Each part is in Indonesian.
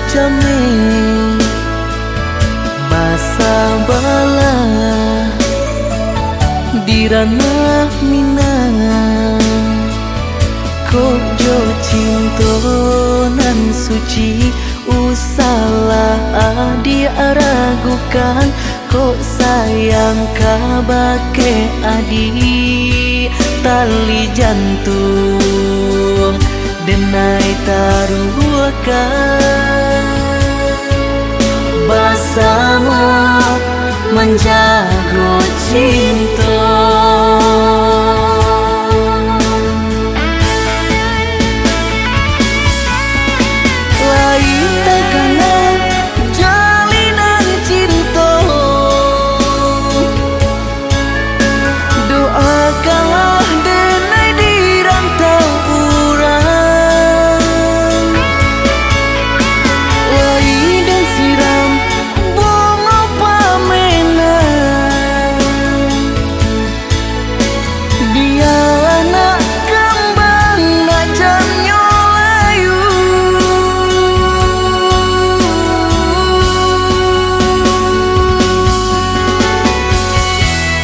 jame masa bala di ranah minang kok jo cinta nan suci usalah adi ragukan kok sayang kabake adi tali jantung denai taruhkan bersama menjaga cinta. Lain takana jalinan cinta, doakanlah denai di rantau urang. Lain dan siram bunga pamenang, dia anak kembang najan nyolayu.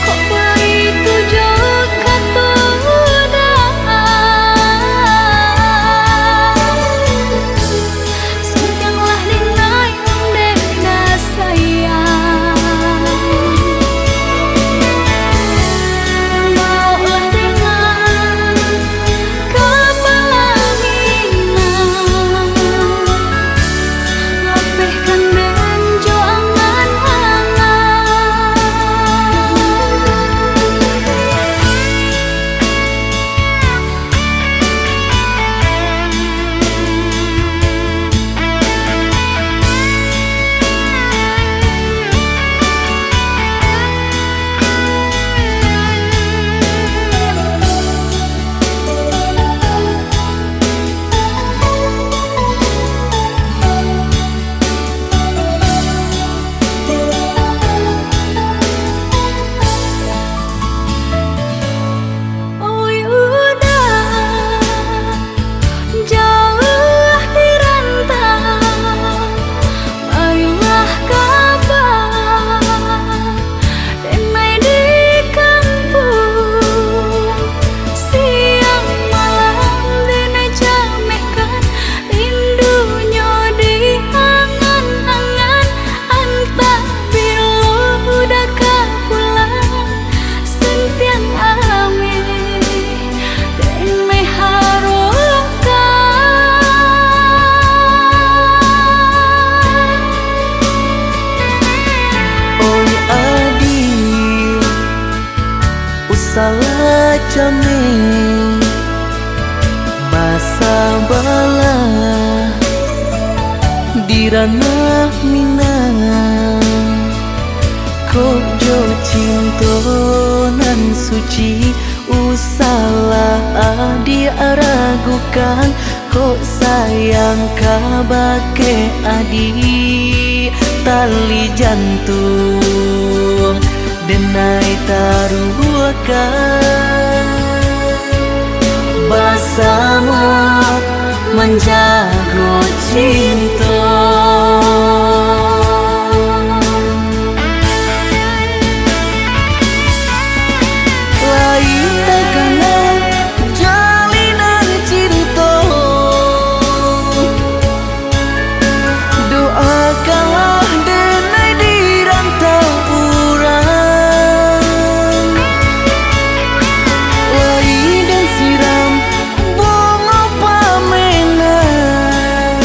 Kok begitu juga sayanglah denai dena sayang maulah dengan kepelanginan lapihkan dengan joangan hangat. Oh udah jauh di rantau, marilah kabar denai di kampung. Siang malam denai jamehkan rindunya di angan-angan. Antah bila udah kapulang sentiang alami denai harukan. Oi adi usalah jame masa bala di ranah minang kok jo cinta nan suci usalah adi ragukan kok sayang kabake adi tali jantung denai taruhkan bersama menjaga cinta. Lain takana jalinan cinta, doakanlah denai di rantau urang. Lain dan siram bunga pamenang,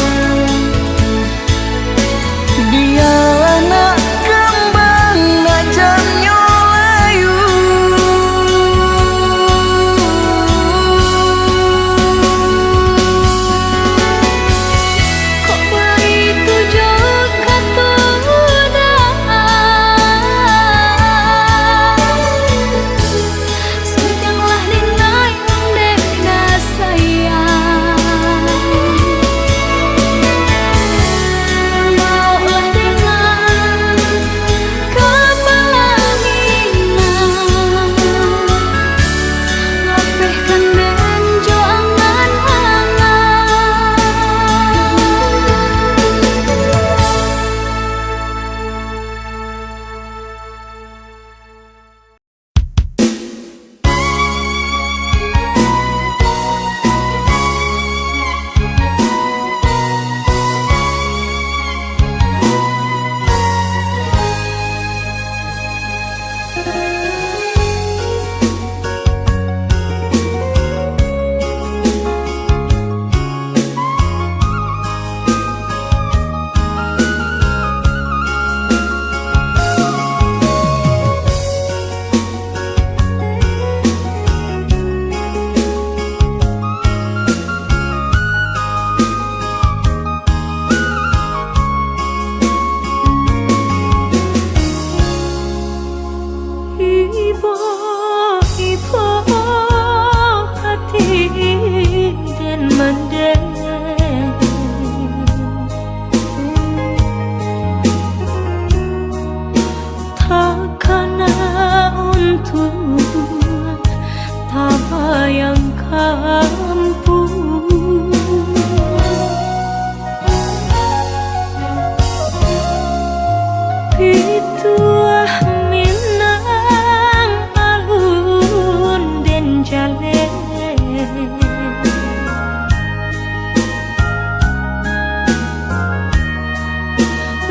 Pituah Minang alun den jale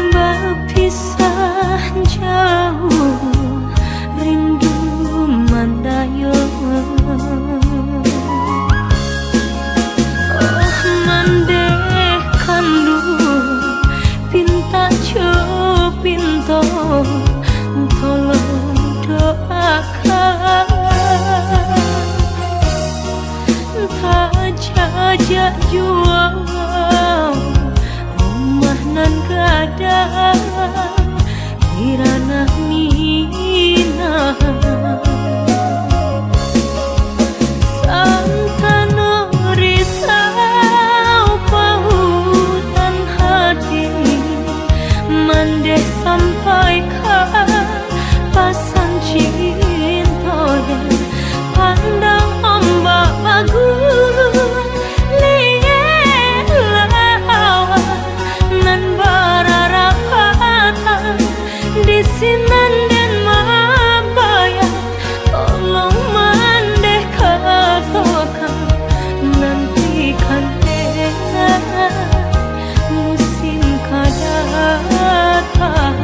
berpisah jauh rindu mandayo mandeh kandu pinta pinto tolong doakan tak jajak jual rumah nan gadang kirana nina santano risau pautan hati mandeh sampaikan pasan cinta pandang ombak bagus lihat nan bararapatan di sinan dan mabaya tolong mandeh katakan nantikan musim kadatang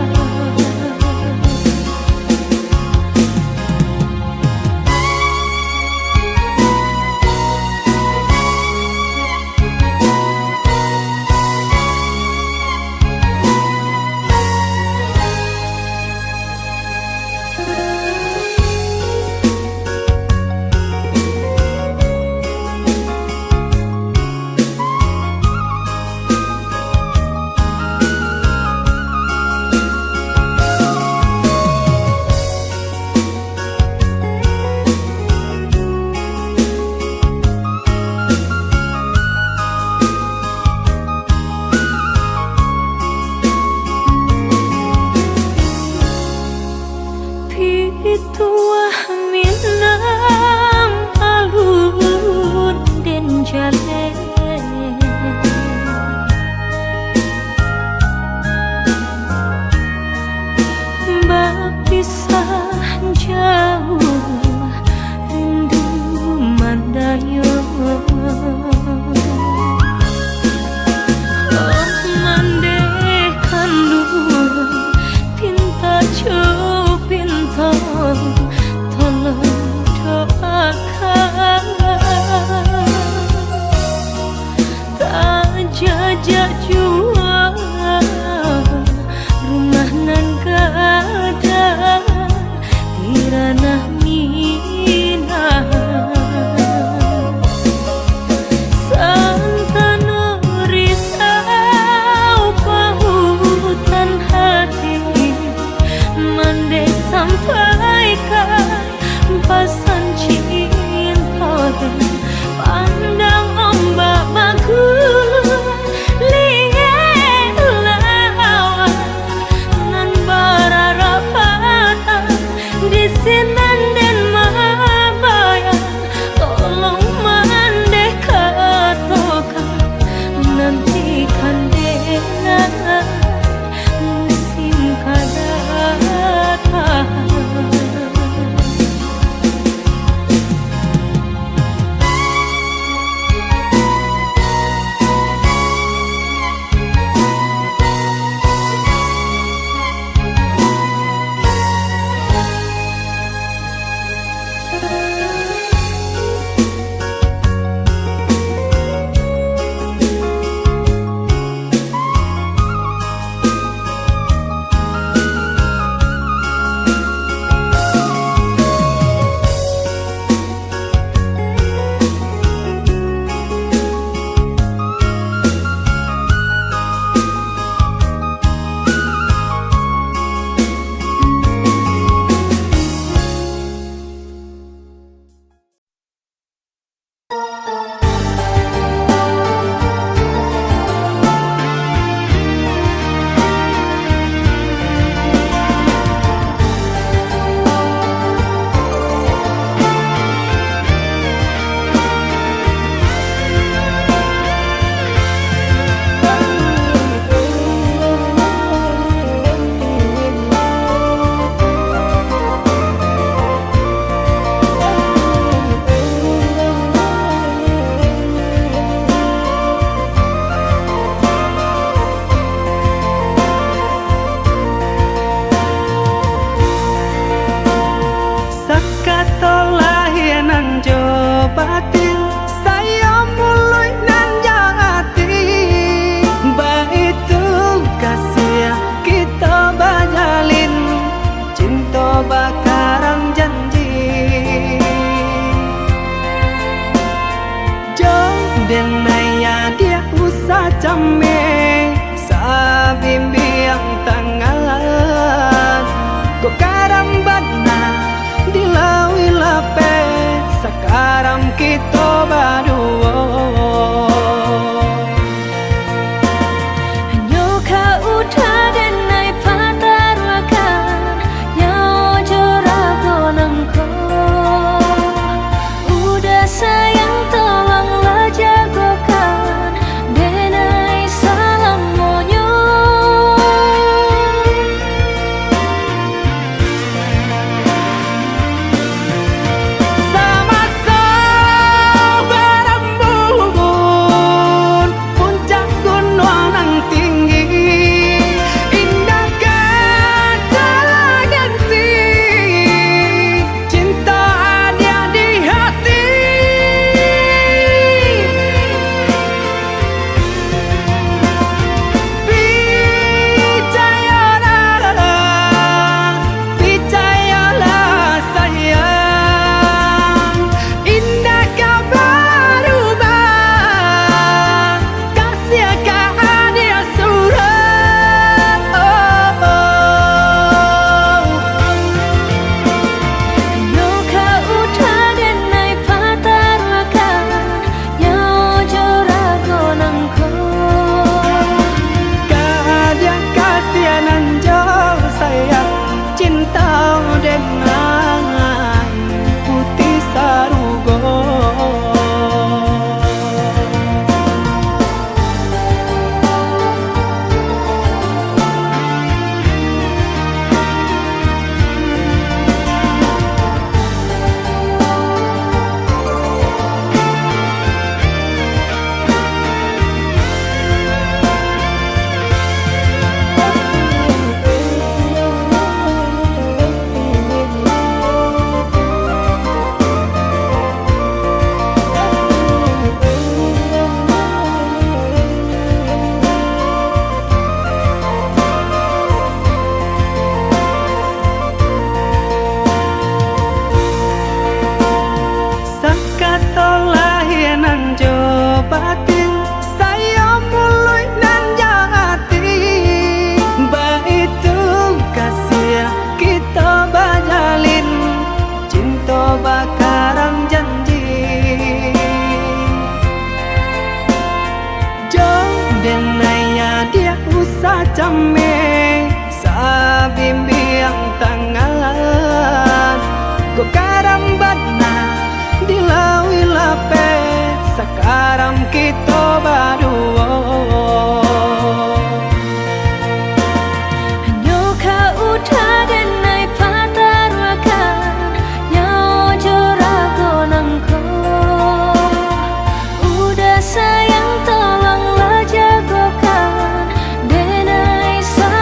tame sa bimbiyang tangan ko karambat na dilawi lape sakaram kito baduo Hanya kau dan naik patarwakan Nyawa jorago nangko Udah sayang tolonglah jagokan Denai sa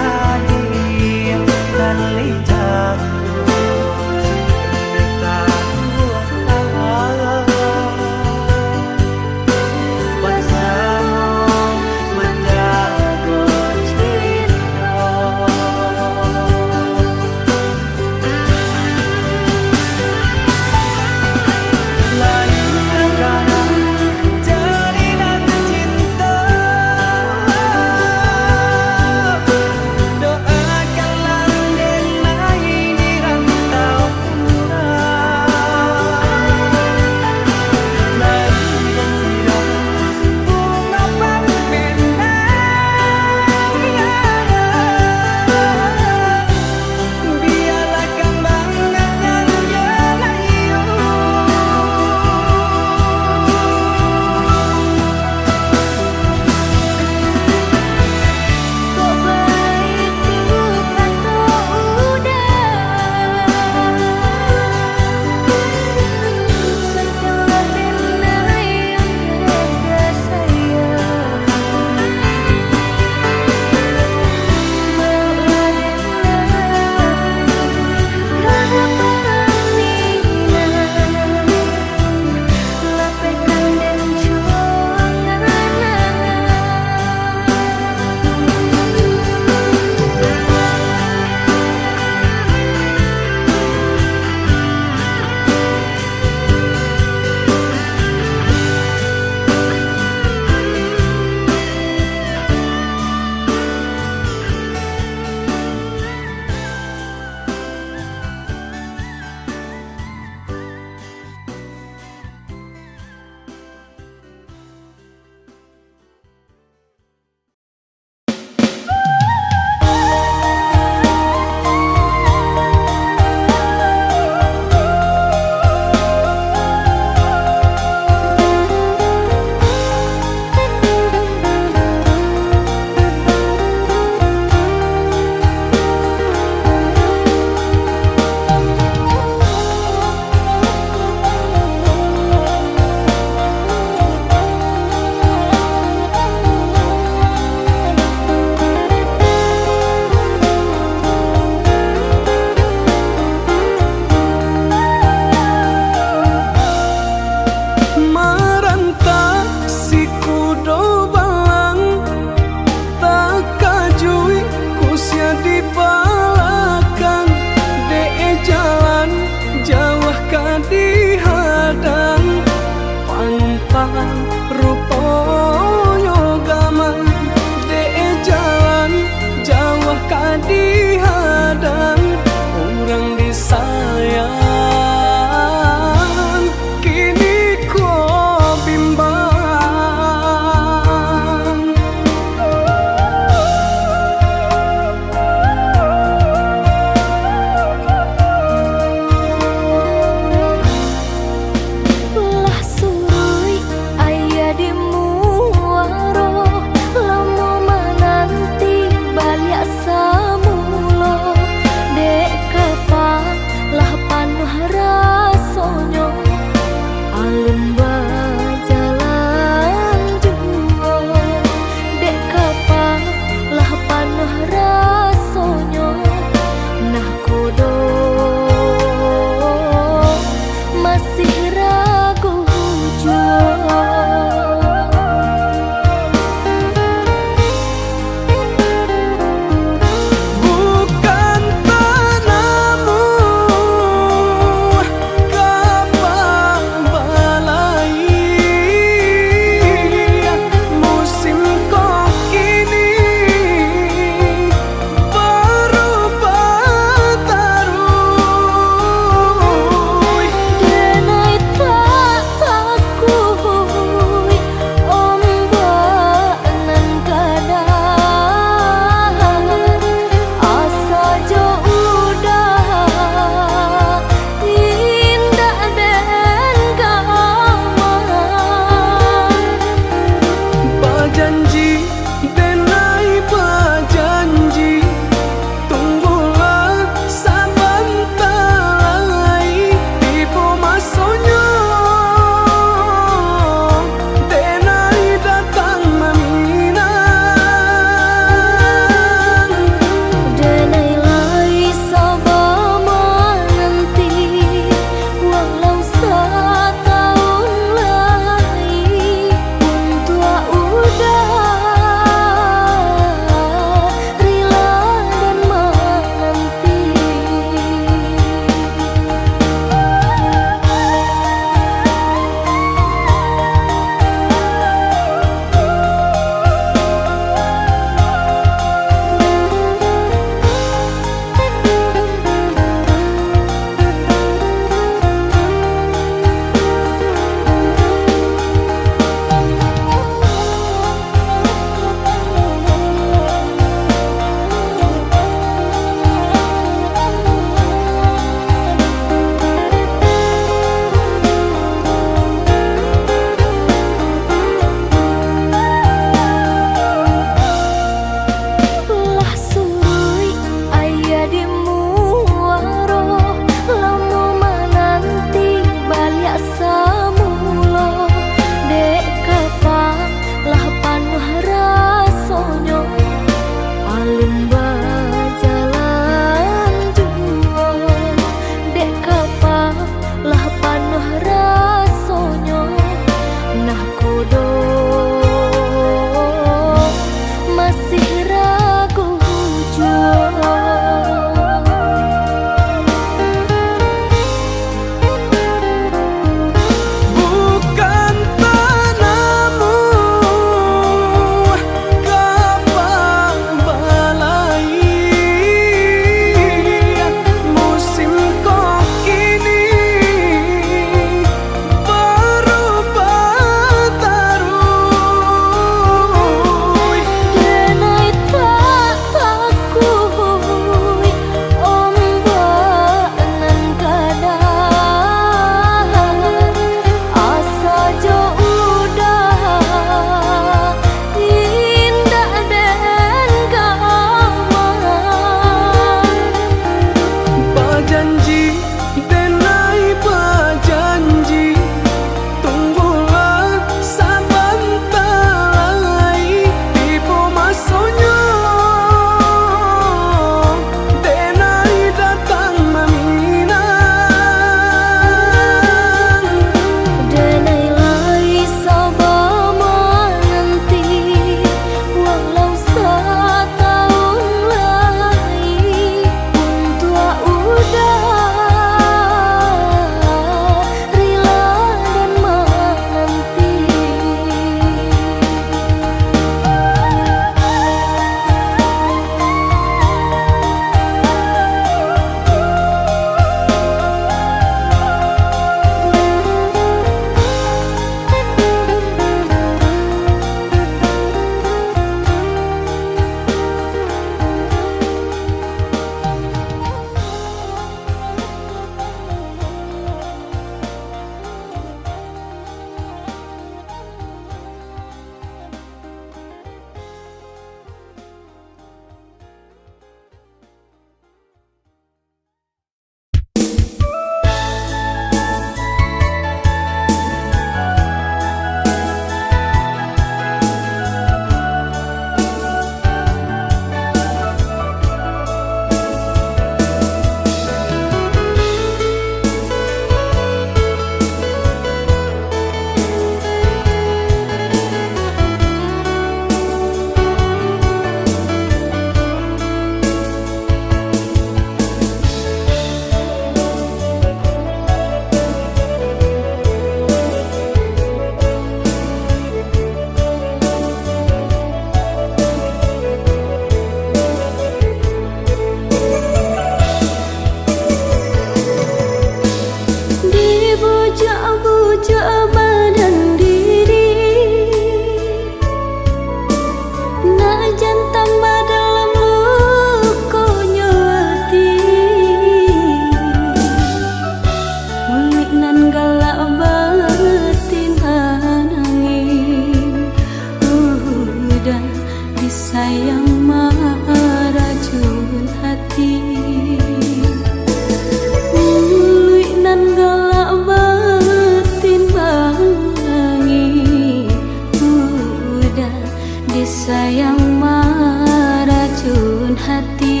hati.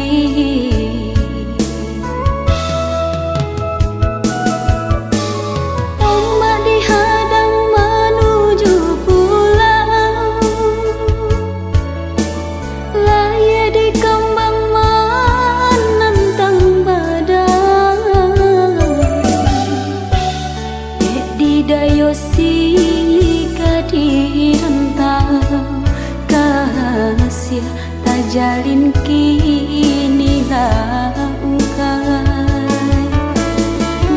Ombak dihadang menuju pulau, laya di kembang menantang badai. Didayosi kadirantau, kasih tak jalin kini langkai.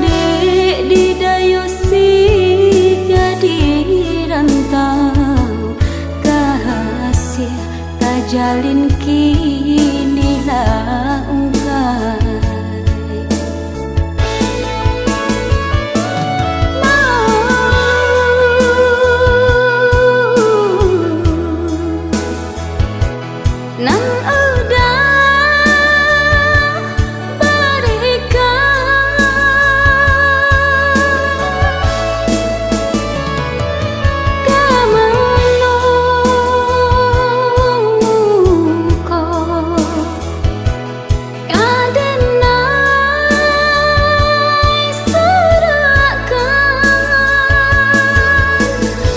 Dek didayosi kadirantau, kasih tak jalin kini langkai. Nan udah berikan kemenuko kadenai serakan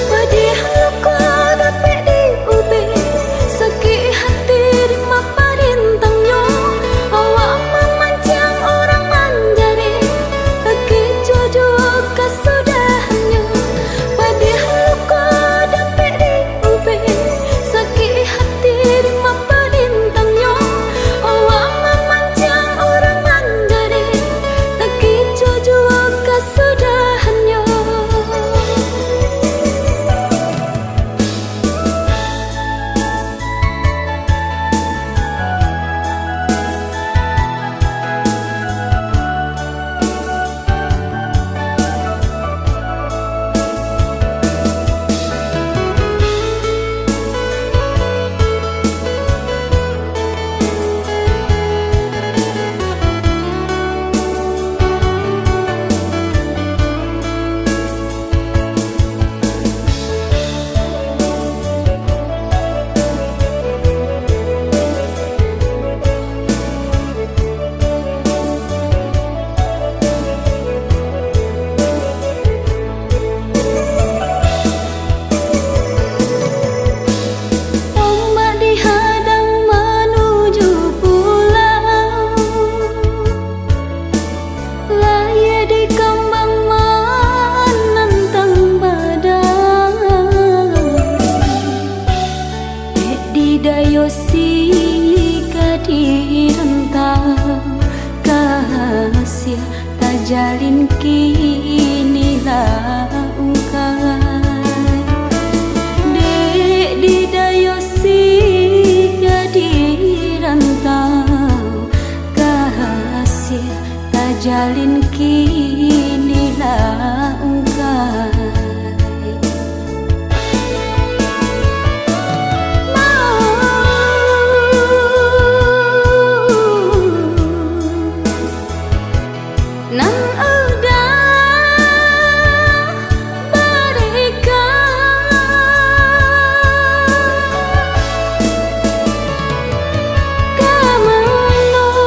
pedih luka dapat diubah sakit hati rimah parintangnya awak memancang orang manjari lagi jodoh kesudahannya pedih luka dapat diubah sakit hati rimah parintangnya awak memancang orang manjari lagi jodoh kesudahannya. Ombak dihadang menuju pulau, laya di kembang menantang badai. Didayosi kadirantau, kasih tak jalin kini langkai. Dek didayosi kadirantau, kasih tak jalin kini langkai. Nan udah berikan kemenuko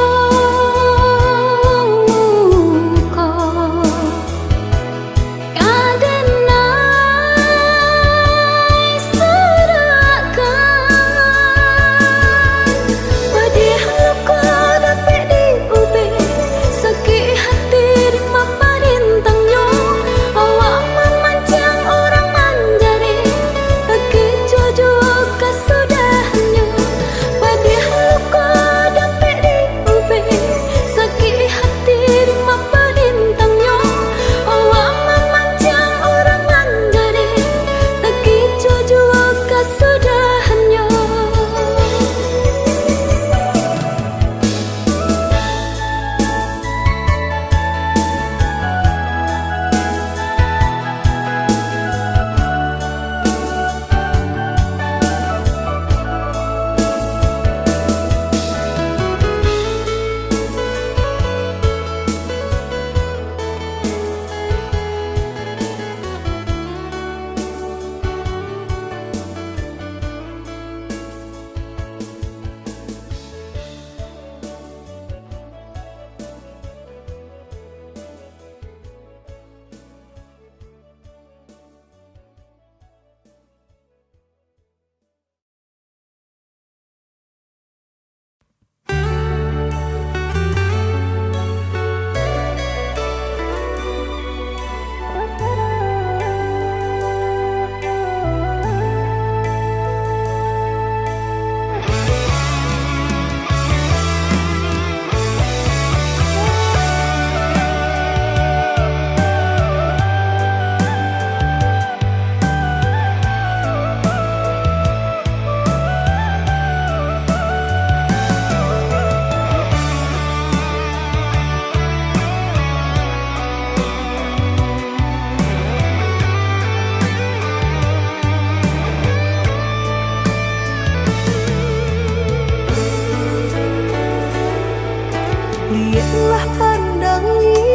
lihatlah pandangi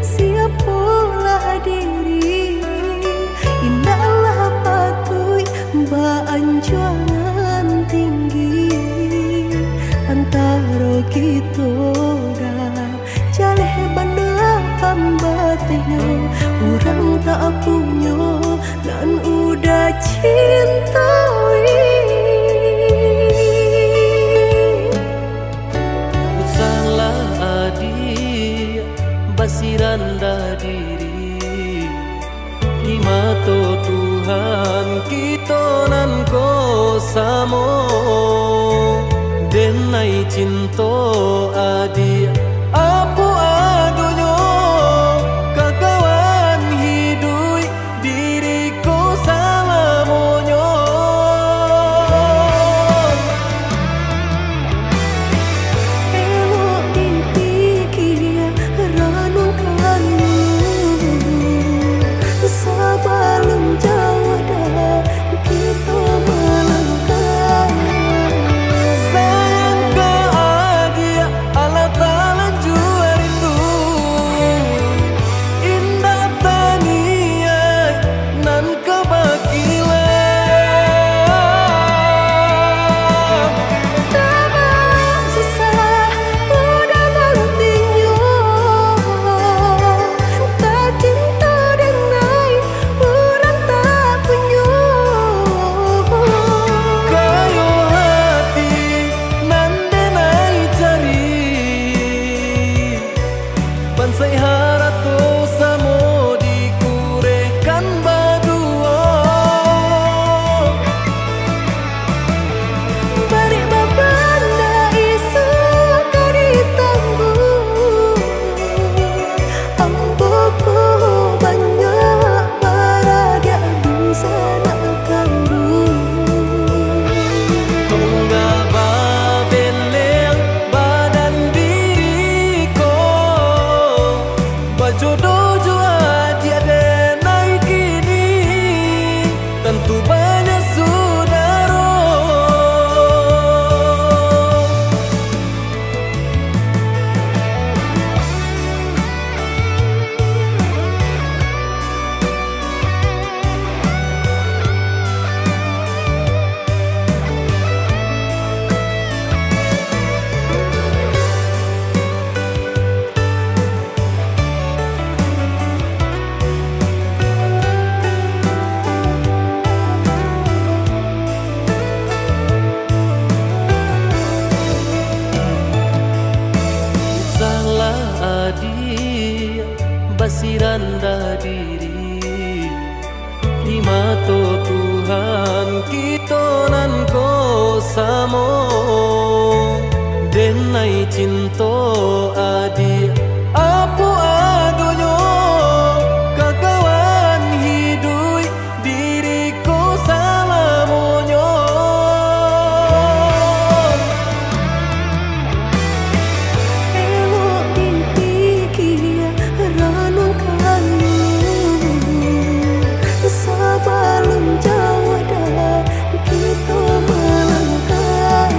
siapalah diri, indahlah patui baanjuangan tinggi antara kita dah jaleh bandar pambatnya orang tak punya dan udah cintai. Salah adi basiranda diri di mata Tuhan kita nan ko samo denai cinta adi apa adonyo kakawan hidui diriku salamonyo. Elok dipikir renungkan sebelum jauh dah kita melangkah. Sayang ke adia Allah Ta'ala jua rindu indah tania nan kebakilan. Tabang susah udah nantinya tak cinta dengan orang tak punya. Kayo hati nan denai cari bansai harato samo dikurekan badua. Balik babanda isu kari tangguh amboku banyak paradia bisa nak kandung. Tunggal babeleng badan diriku bajodoh jua dia denai kini tentu banyak saudara. Salah adi basiranda diri di mata Tuhan kita nan ko samo denai cinta adi apa adonyo kakawan hidui diriku salamonyo. Elok dipikir renungkan sebelum jauh dah kita melangkah.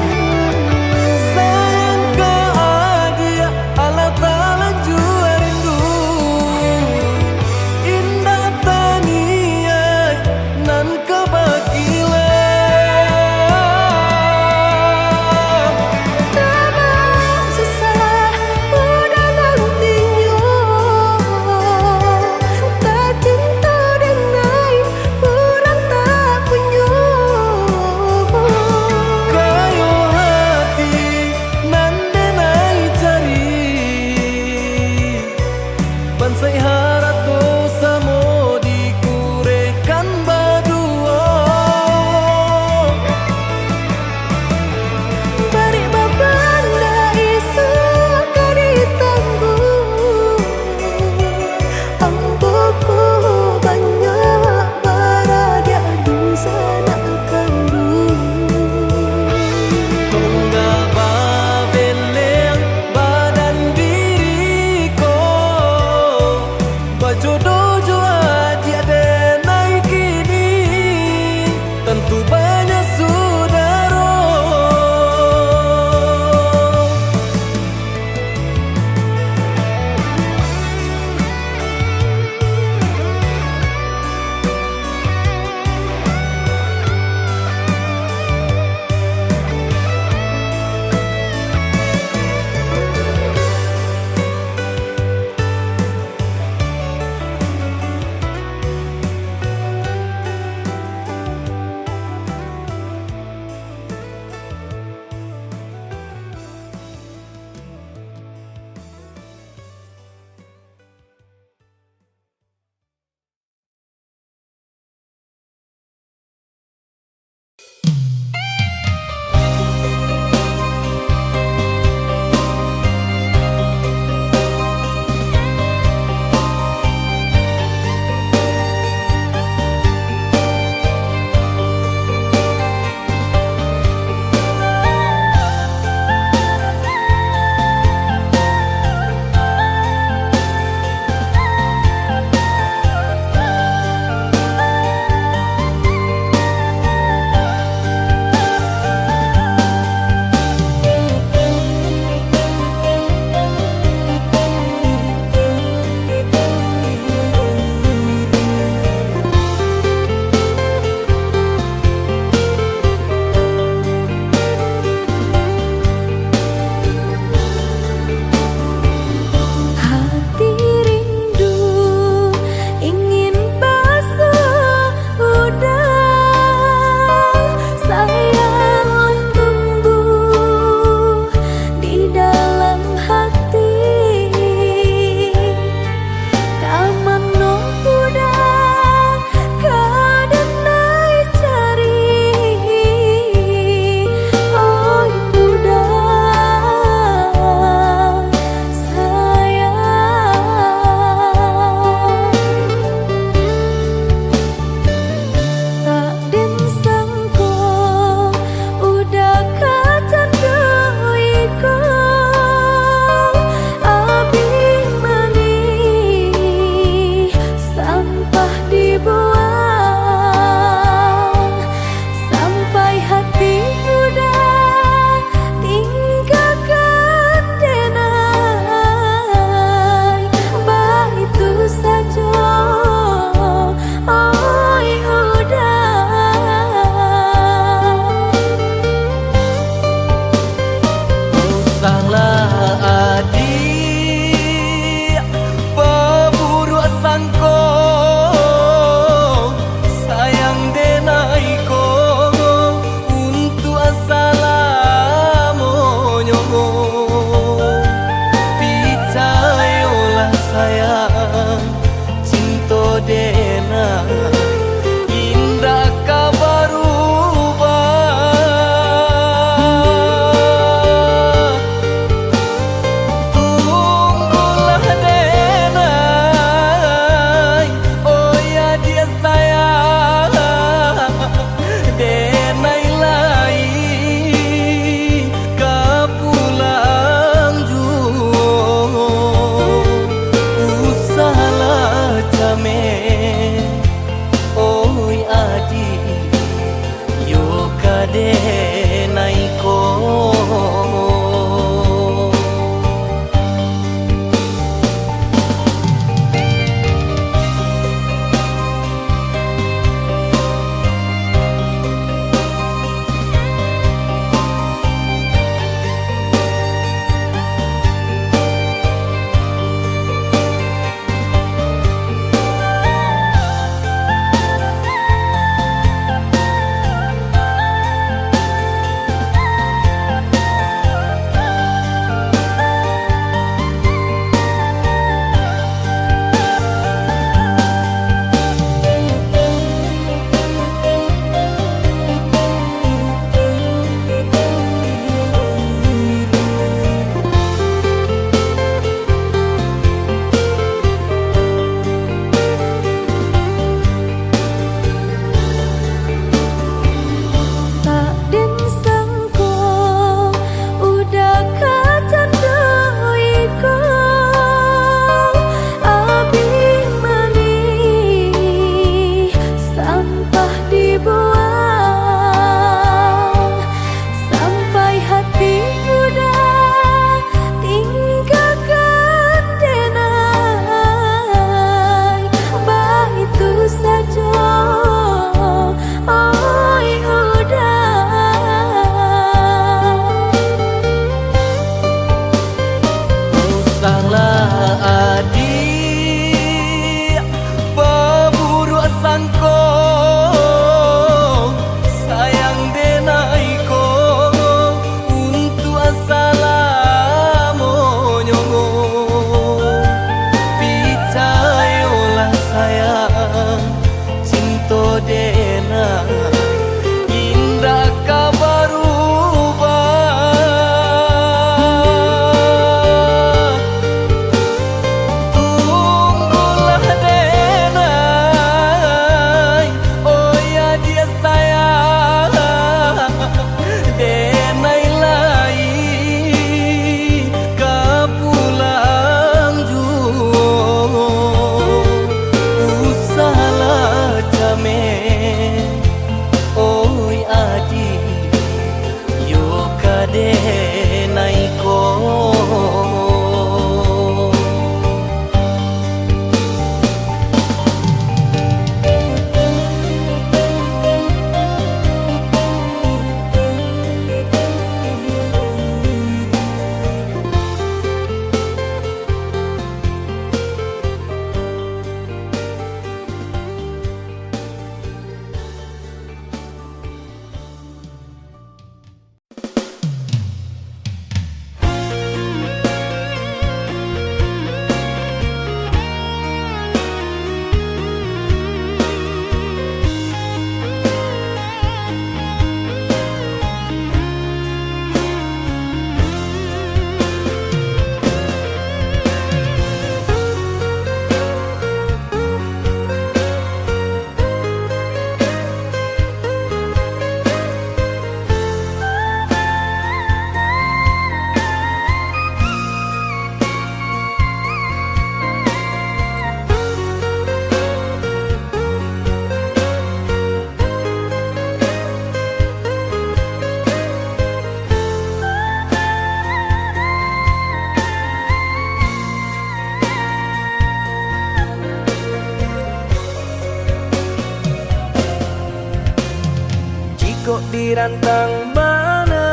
dirantang mana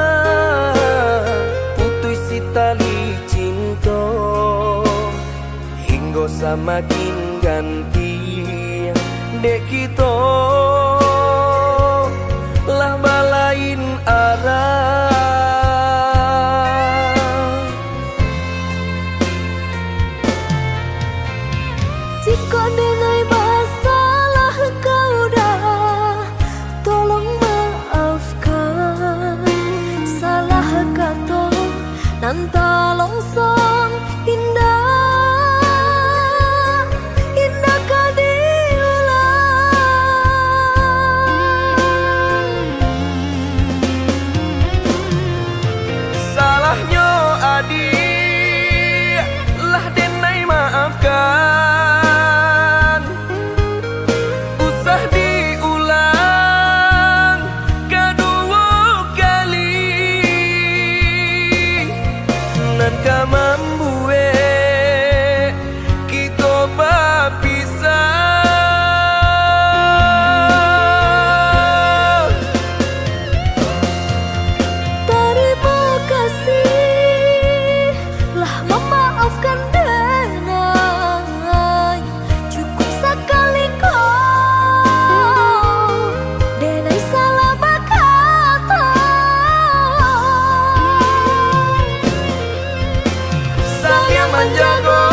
putus si tali cinta hingga semakin ganti dek kita lah balain arah. Jika denai masalah kau dah, tolong maafkan. Salah kata nan tolong song indah, indah kau diulang. Salahnya adik lah denai maafkan. Ka membuat kita berpisah. Terima kasih lah memaafkan denai. Cukup sekali kau denai salah berkata. Saling menjaga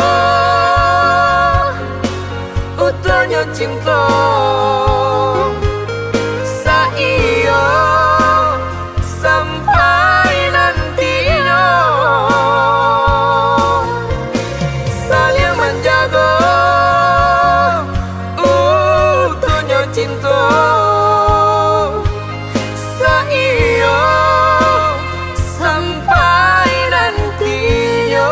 utuhnya cinta saiyo sampai nantinya. Saling menjaga utuhnya cinta saiyo sampai nantinya.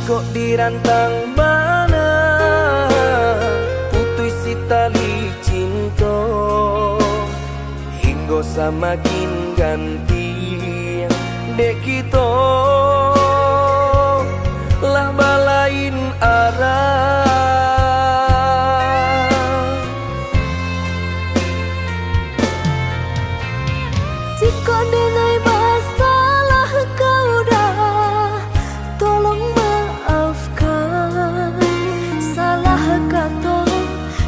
Kok dirantang mana putus si tali cinta hingga semakin ganti dek kita lah balain arah. Jika denai masalah kau dah, tolong maafkan. Salah kata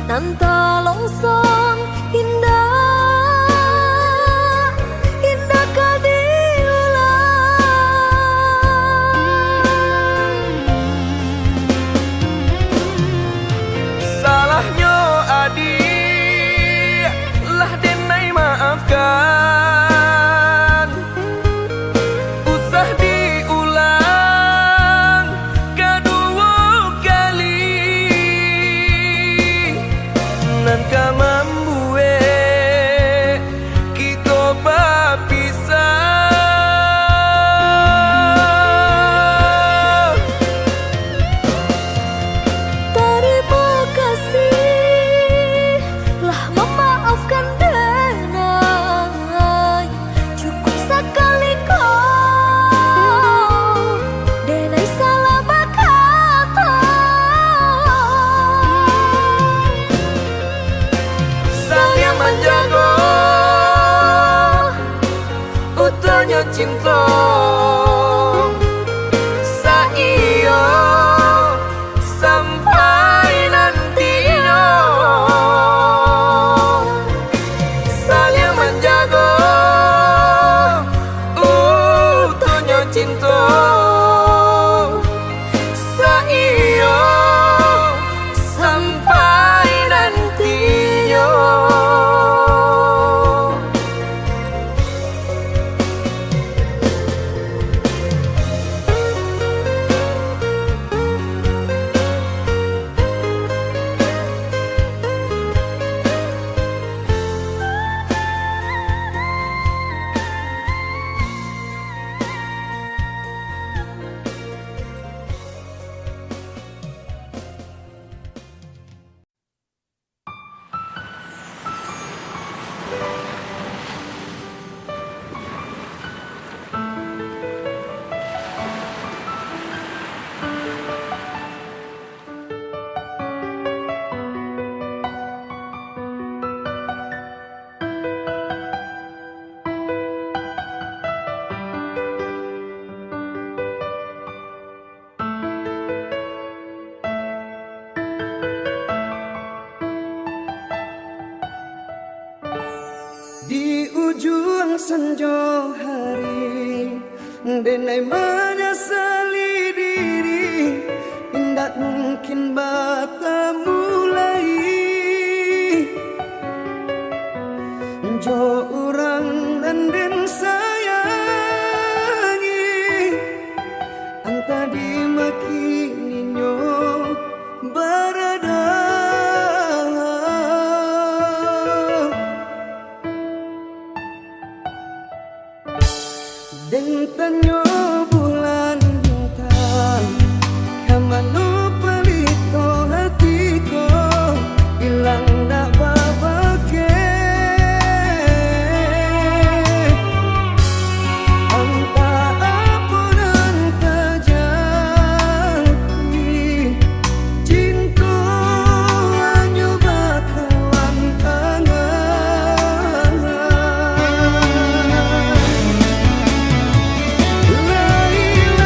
nan tolong song indah, indah kau diulang. Salahnya adik lah denai maafkan. Usah diulang kedua kali. Nan ka membuat kita berpisah. Terima kasih lah memaafkan denai. Cukup sekali kau denai salah berkata. Saling menjaga utuhnya cinta saiyo sampai nantinya. senja hari denai menyesali diri indak mungkin bata mulai jo orang dan den sayangi anta dimaki ninyo barada deng tanyo bulan bintang kamano palito hatiko ilang dak babake anta apun anta jadi cinta hanya bakalan angan lailan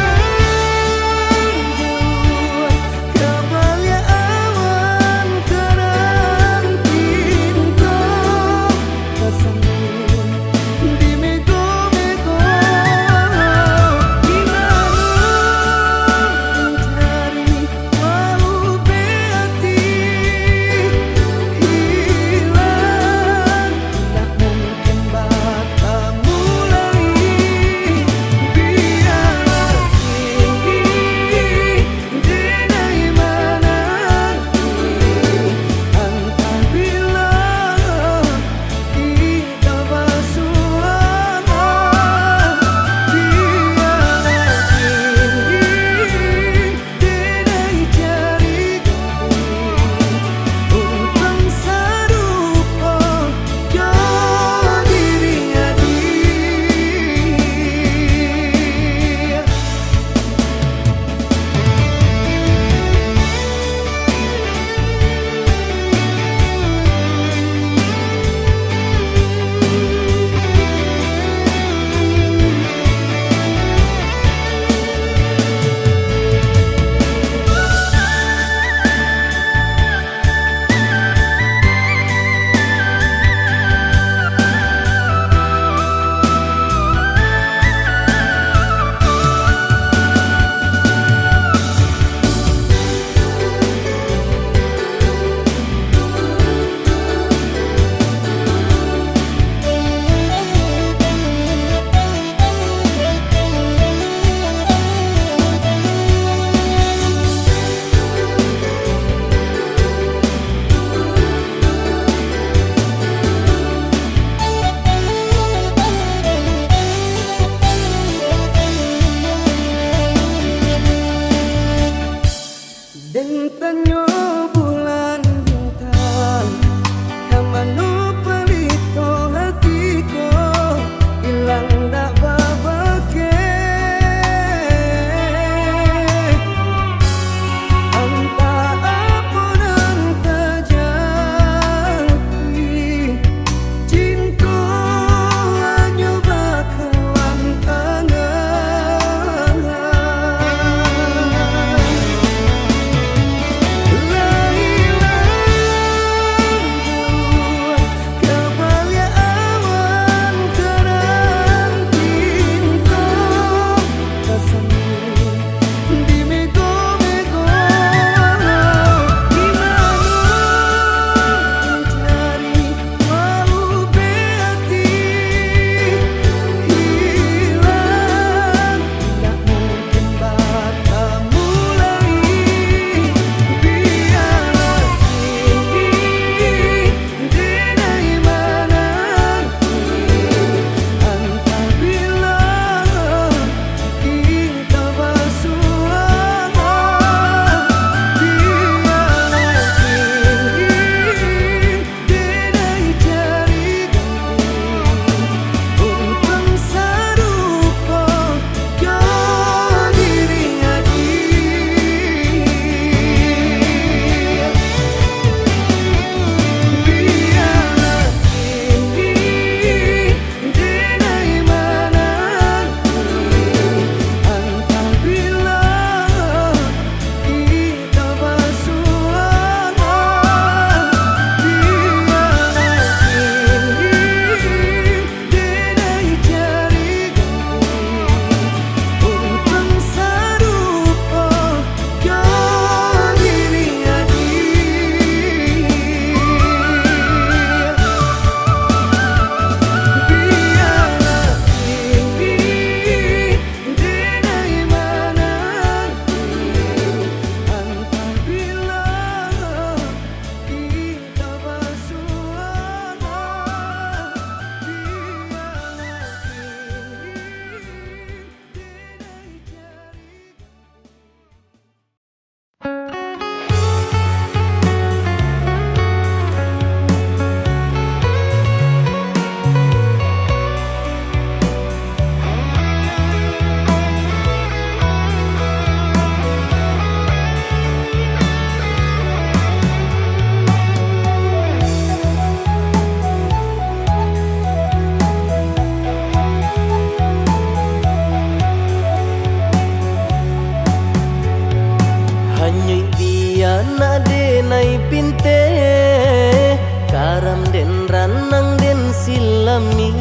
silami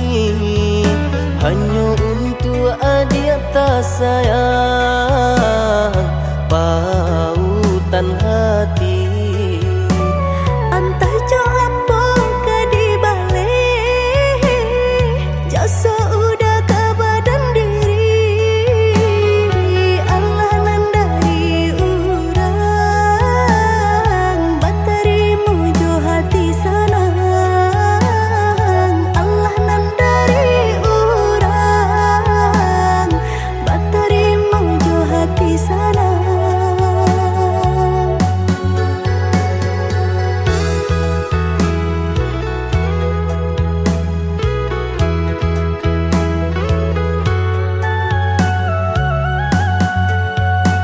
hanya untuk adik tak sayang pautan hati. Entah jo apa ke di balik jasa udah ke badan diri. Allah nandari urang batarimu jo hati senang. Allah nandari urang batarimu jo hati senang.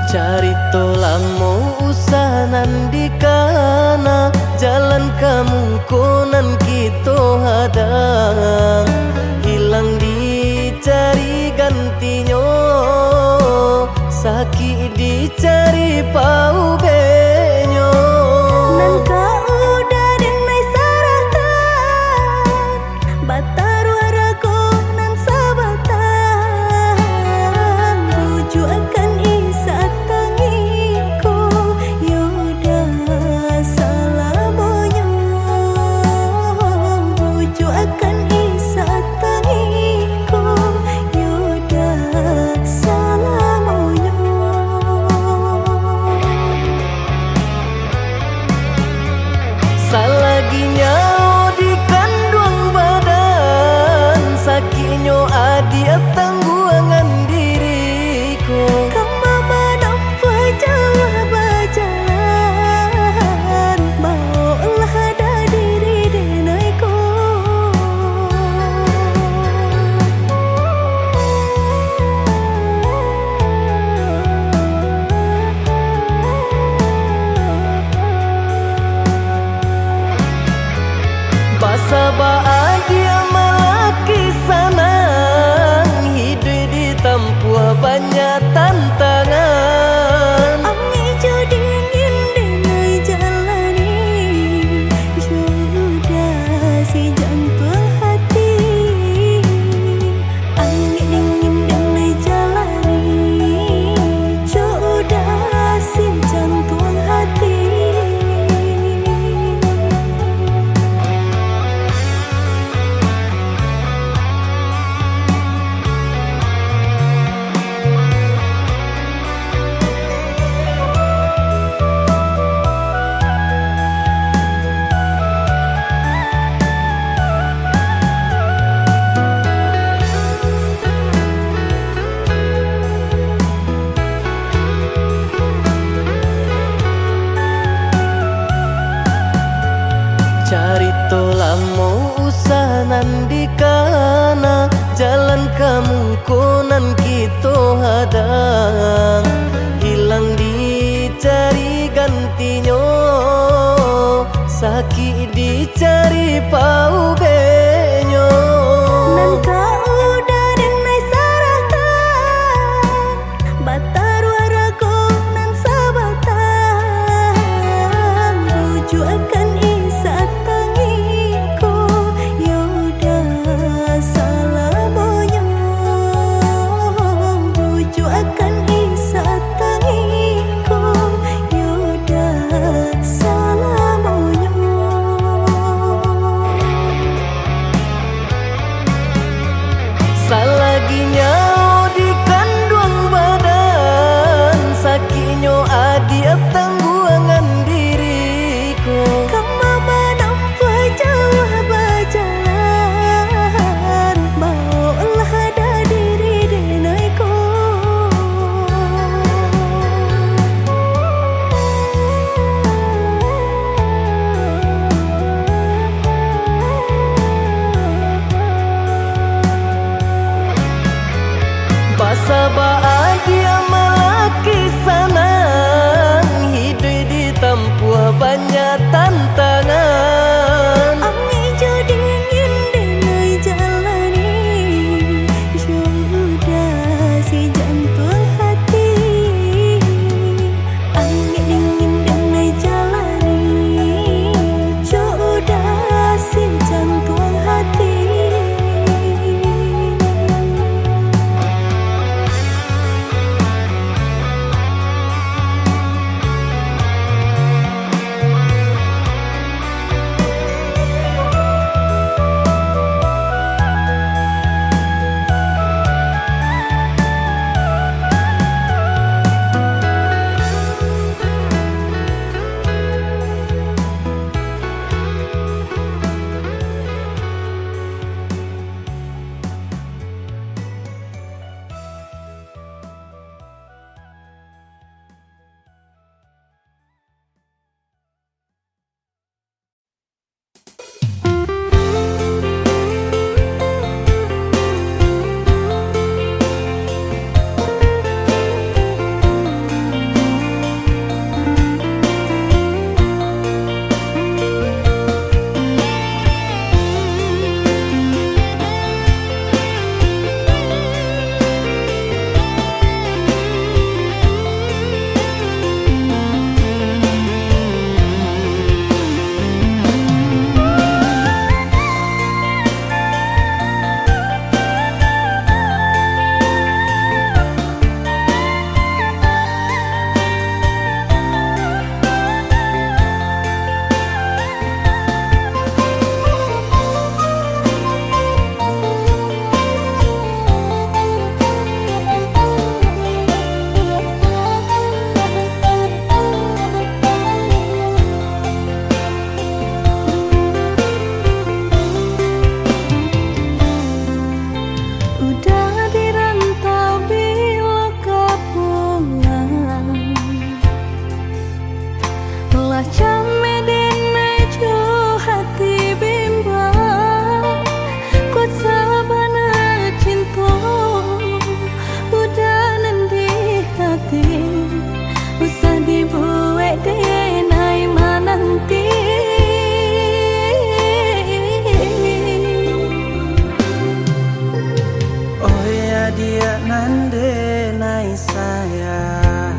Carito lamo usahanan di kana jalan kamu konan kita hadang hilang dicari gantinya sakit dicari pau benyo. Nan kau udah denai saratan bataru arago nan sabatan buju akan isa tangiku yoda salamonya buju akan isa tangiku yoda salamonya. Salaginya di kandung badan sakitnya adia tangguangan diriku. Kamu menampu jauh berjalan maulah ada diri denaiku. Basa bahagia malaki sanang hidup ditempuh banyak tantangan. Angin jo dingin denai jalani sudah si jantung hati. Angin dingin denai jalani sudah si jantung hati. Carito lamo usahanan di kana jalan kamu konan kita hadang hilang dicari gantinya sakit dicari pau benyo. Nan kau udah denai saratan bataru arago nan sabatan buju akan isa tangiku yoda salamonya buju akan isa tangiku yoda salamonya. Salaginya di kandung badan sakitnya adia tangguangan diriku. Kamu menampu jauh berjalan maulah ada diri denaiku. Basa bahagia malaki sanang hidup ditempuh banyak tantangan. Angin jo dingin denai jalani sudah si jantung hati. Angin dingin denai jalani sudah si jantung hati. nande nai sayang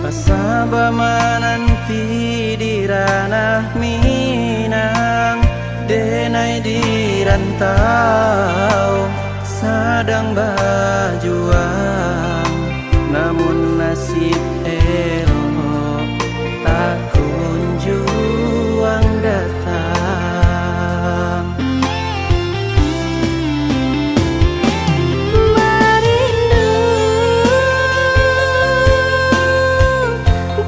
Pasaba mananti di ranah Minang Denai di rantau Sedang berjuang Namun nasib elok Tak kunjung datang Marindu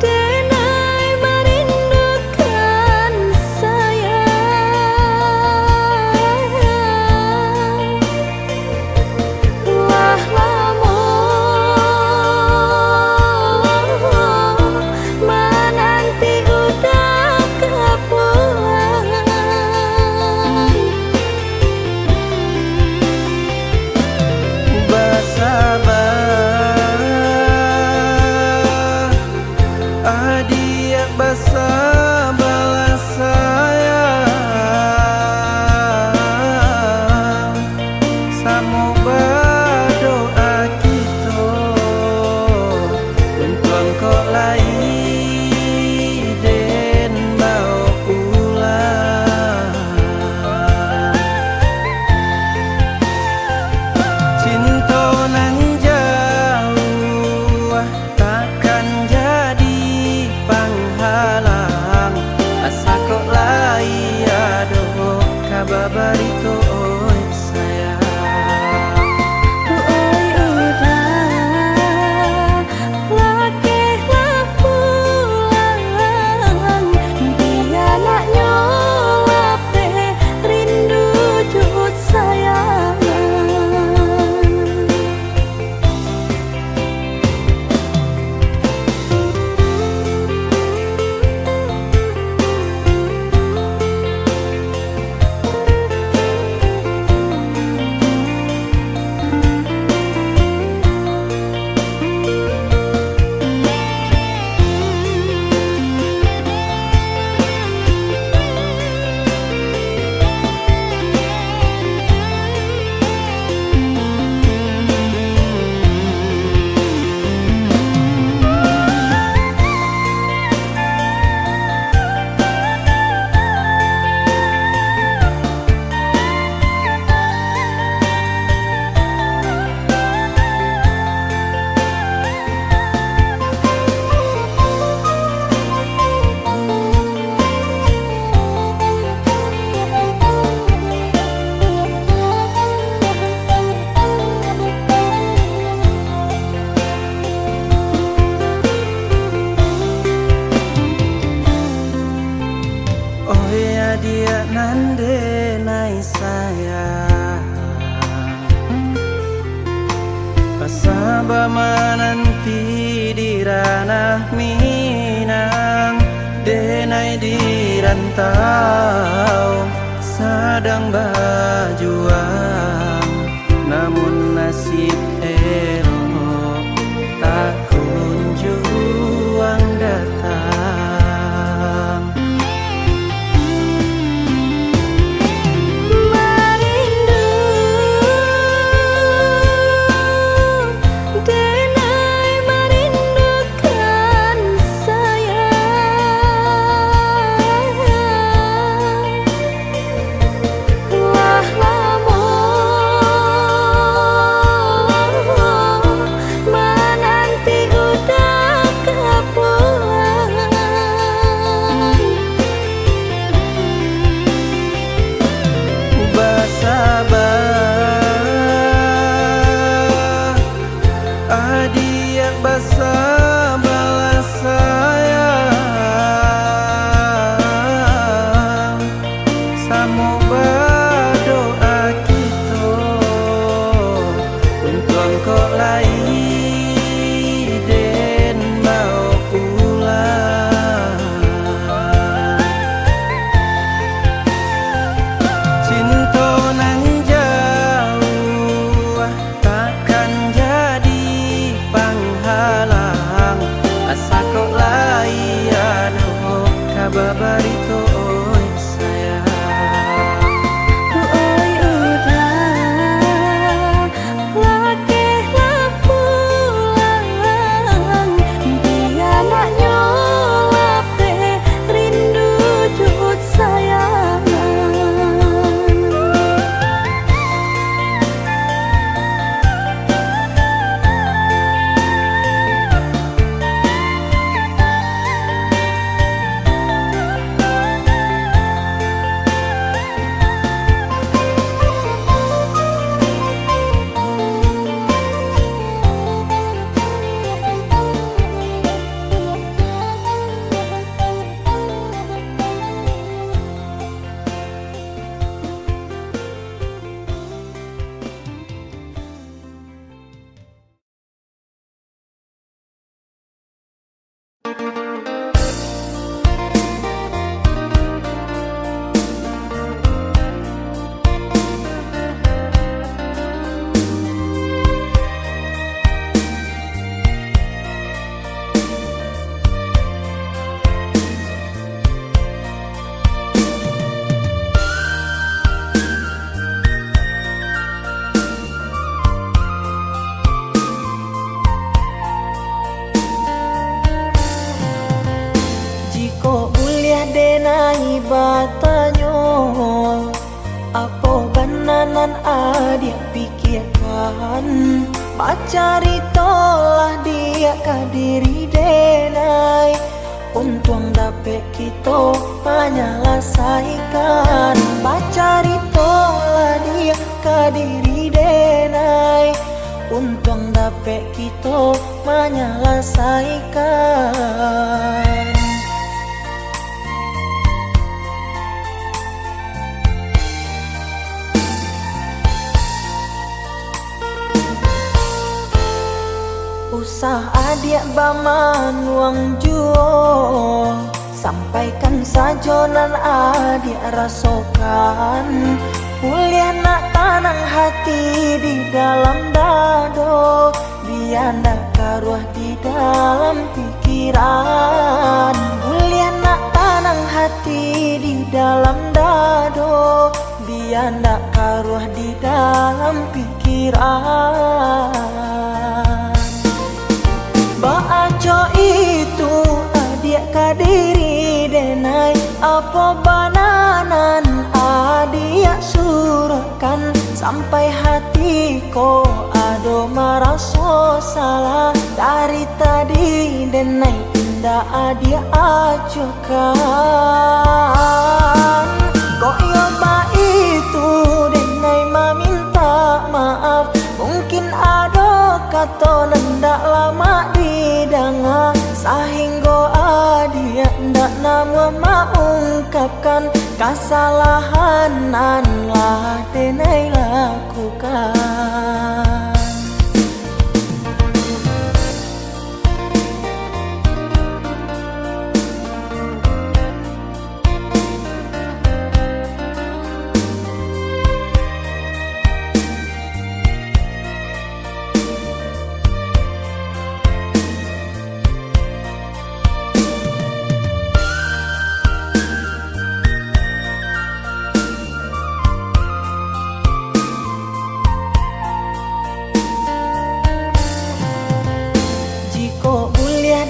Denai merindukan sayang Wah lamun menanti udah kepulang Basabar Adia basabar sayang Samo berdoa kita Untuk engkau lain dan mau pulang Cinta nan jauh takkan jadi penghalang Asa kok lai aduh kababari oi sayang Oi udah Lakehlah pulang Dia nak nyolap rindu jut sayang Oh ya dia nande nai sayang Pasaba mananti di ranah Minang Denai di rantau Sedang berjuang Namun nasib elok Tak kunjung datang Marindu Denai merindukan sayang Wah lamun menanti udah kepulang Basabar Adia basabar sayang Samo berdoa kita Untuk engkau lain dan mau pulang Cinta nan jauh takkan jadi penghalang nan adia pikirkan, pacari tolah dia kadiri denai. Untung dapet kita menyelesaikan, pacari tolah dia kadiri denai. Untung dapet kita menyelesaikan. Usah adik baman uang juo, sampaikan saja nan adik rasakan. Kuliah nak tanang hati di dalam dado, biar nak karuah di dalam pikiran. Kuliah nak tanang hati di dalam dado, biar nak karuah di dalam pikiran. Baaco itu adik kadiri denai, apa bananan adik surahkan. Sampai hati ko ado merasa salah, dari tadi denai indah adik acukan. Kok yoba itu denai meminta maaf, mungkin ada kata nendak lama didengar, sehingga adia ndak nama mengungkapkan kesalahan nan lah denai lakukan.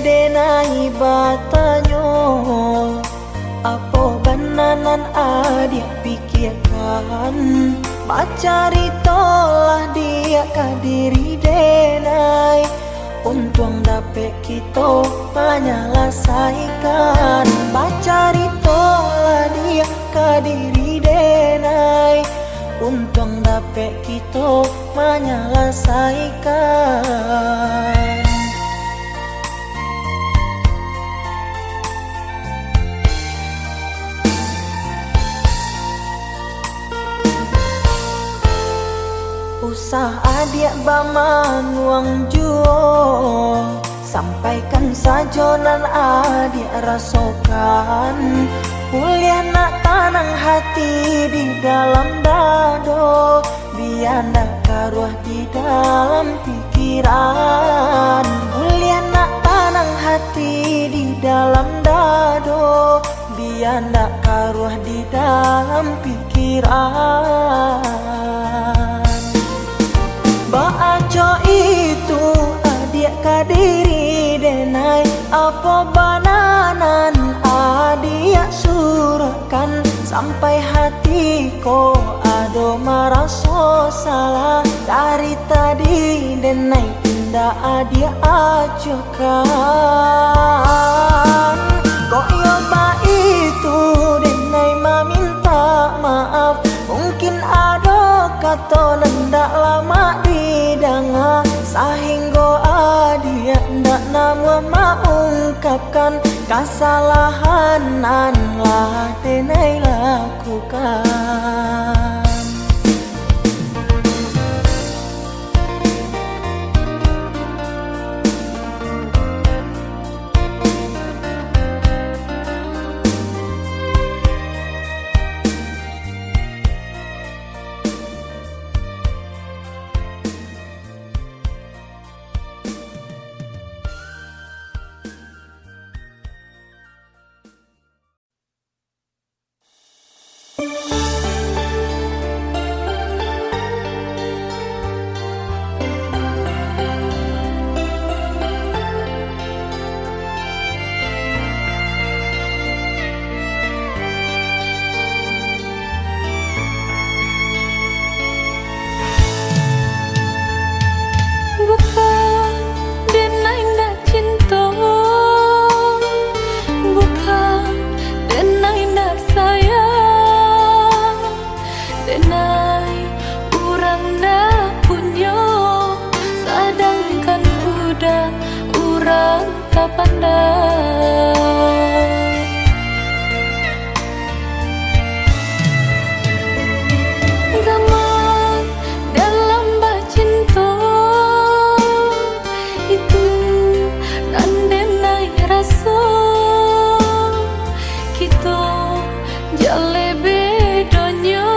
Denai batanyo, apa bananan adik pikirkan, pacari tolah dia kadiri denai. Untung dapet kita menyelesaikan, pacari tolah dia kadiri denai. Untung dapet kita menyelesaikan. Usah adik baman uang juo, sampaikan saja nan adik rasakan. Kuliah nak tanang hati di dalam dado, biar nak karuah di dalam pikiran. Kuliah nak tanang hati di dalam dado, biar nak karuah di dalam pikiran. Baaco itu adik kadiri denai, apa bananan adik surahkan. Sampai hati ko ado merasa salah, dari tadi denai indah adik acukan. Kok yoba itu denai meminta maaf, mungkin ada kata nendak lama didengar, sehingga adia ndak nama mengungkapkan kesalahan nan lah denai lakukan. Zaman dalam cinta itu nandenai rasa kita jale bedanya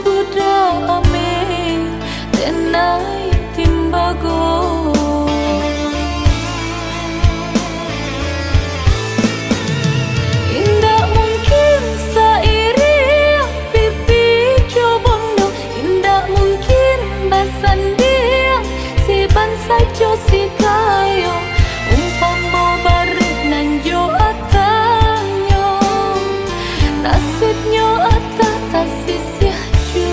budak ame tenai timbago. Indah mungkin seiring pipi cobondo, indah mungkin basan dia si bansa jo si kayo umpama baru nanjo atanyo nasibnya atah kasih siaju.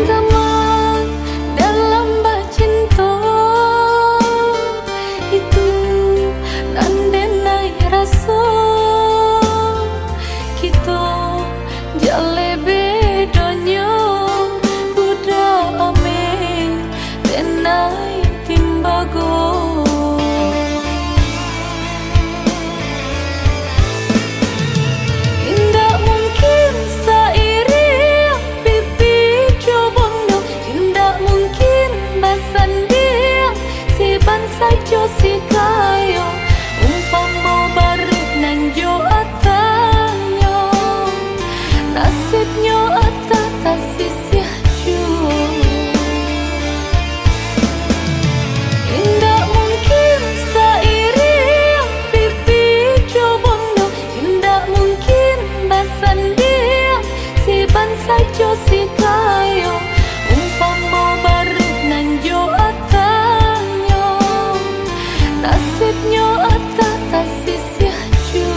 Zaman dalam cinta itu nandenai rasa kita jale bedanya budak ame tenai timbago. Indah mungkin seiring pipi cobondo, indah mungkin basan dia si bansa jo si kayo umpama baru nanjo atanyo nasibnya atah kasih siaju. Indah mungkin seiring pipi cobondo, indah mungkin basan dia si bansa jo si kayo umpama baru nanjo atanyo nasibnya atah kasih siaju.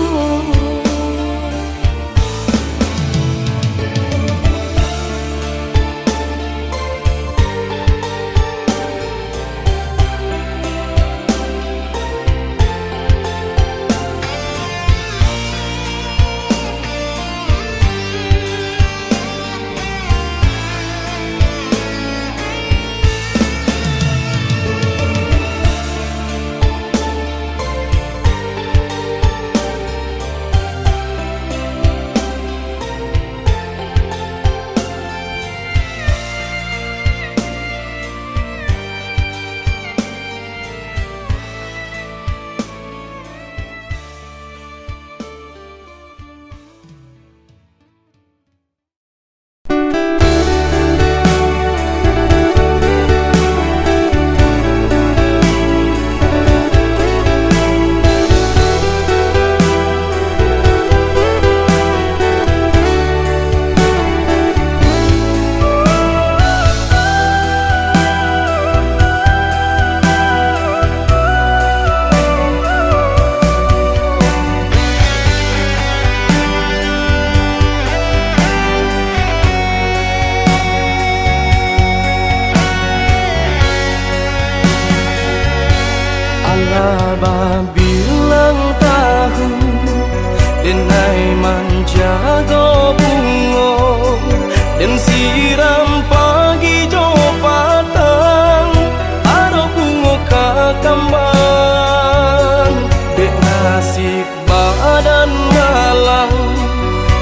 Bilang tahu denai menjaga bunga dan siram pagi jo patang aro bunga kakambang dek nasib badan malang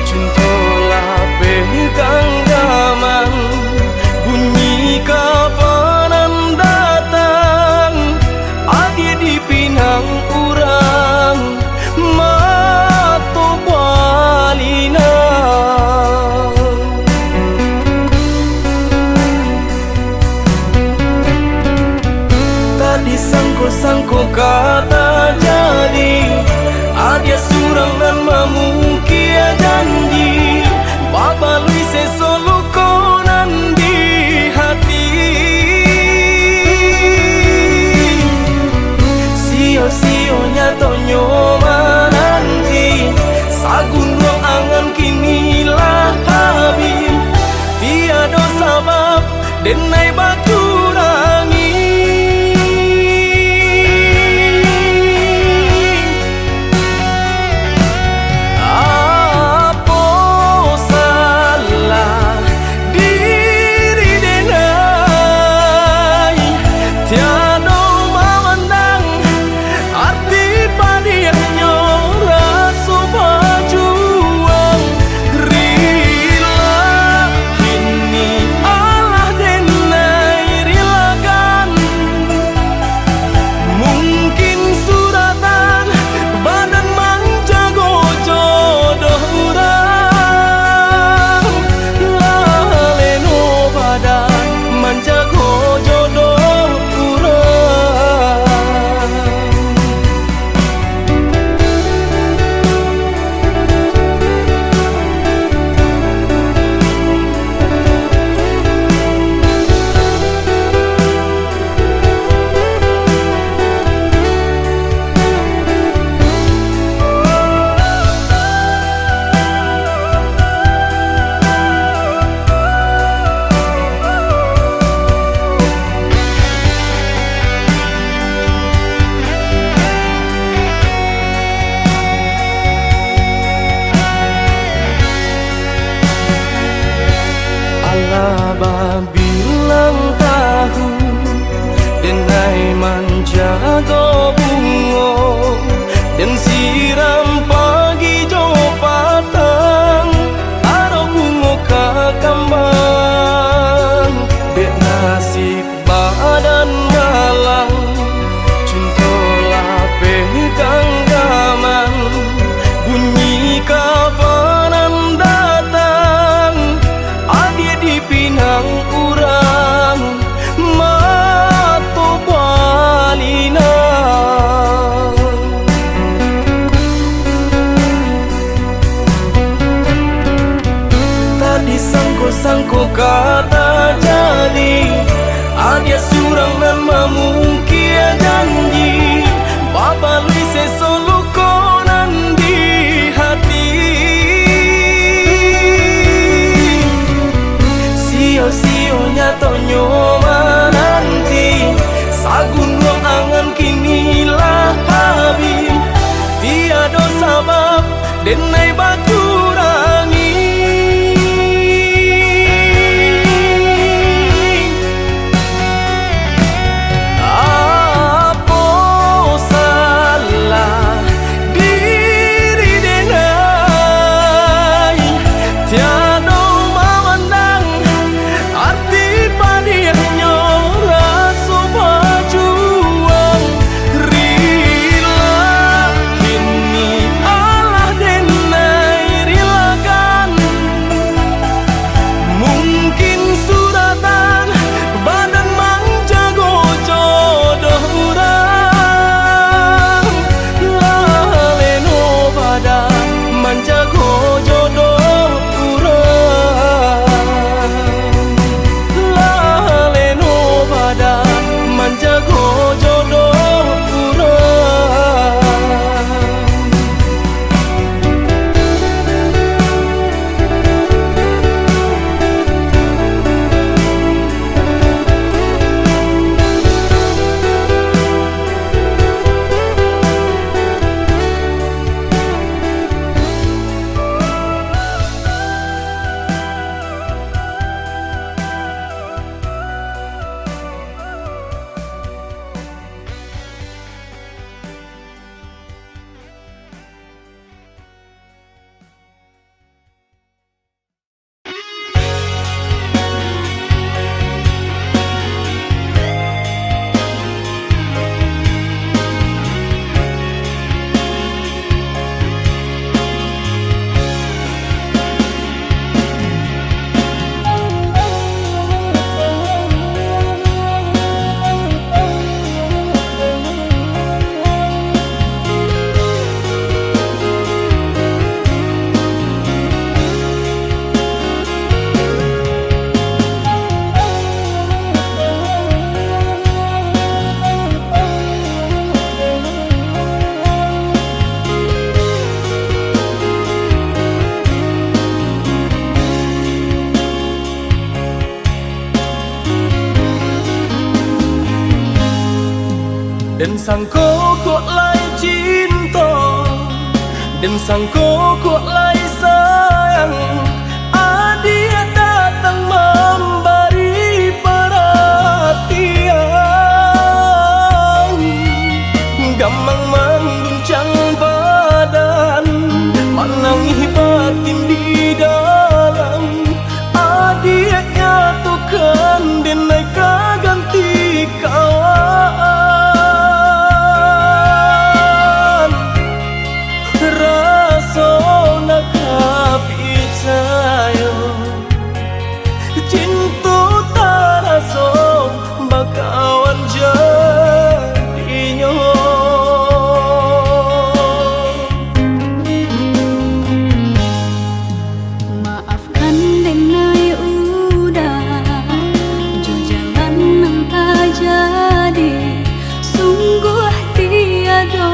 cintolah pegang gaman bunyi kapanan datang adi di pinang urang mato balina sabab denai baturangi. Apa salah diri denai tiada memandang arti padiannya rasa berjuang. Rila kini Allah denai rilakan, mungkin suratan badan menjago jodoh urang. Laleno badan menjago jodoh urang. Allah bilang tahu denai menjaga bunga dan siram pagi jo patang aro bunga kakambang. Dek nasib badan malang cinta lapeh ganggaman, bunyi kabaran datang adia di pinang urang mato balina. Tadi sangko-sangko kata jadi adia surang dan memungkia janji babalui sesolo konan di hati. Sio-sionya tonyo nanti sagun ruang angan kinilah habis tiada sabab denai baturangi. Apa salah Dan sangko kok lai cinta, dan sangko kok lai sayang. Dia datang memberi perhatian, gamang mengguncang badan, menangis batin di dalam. Dia nyatukan denai kaganti kawan. Rasona kapicayo, cinta taraso bakawan jadinya. Maafkan denai udah jo jalan nang tak jadi. Sungguh tiada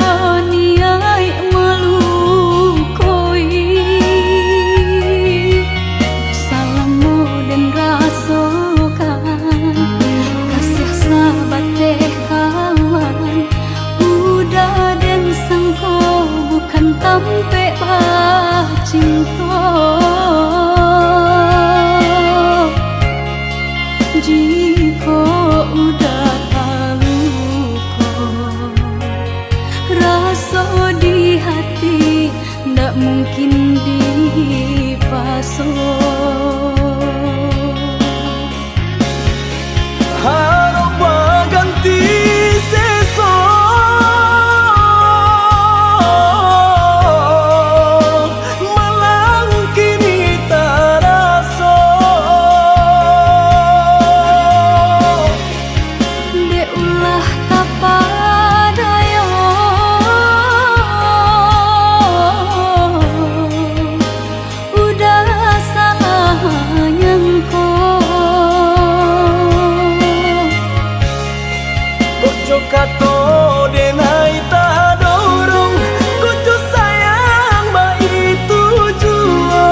niat melukoi. Salahmu dan rasakan kasih sahabat teh kawan. Udah dan sangko bukan tampe bah cinta. Jika udah tahu kok rasa di hati ndak mungkin dipasok. Harap ganti sesok, malang kini taraso. De ulah tapadayo, udah salah nyangko. Kojo kato denai tak dorong, kojo sayang ba itu juo.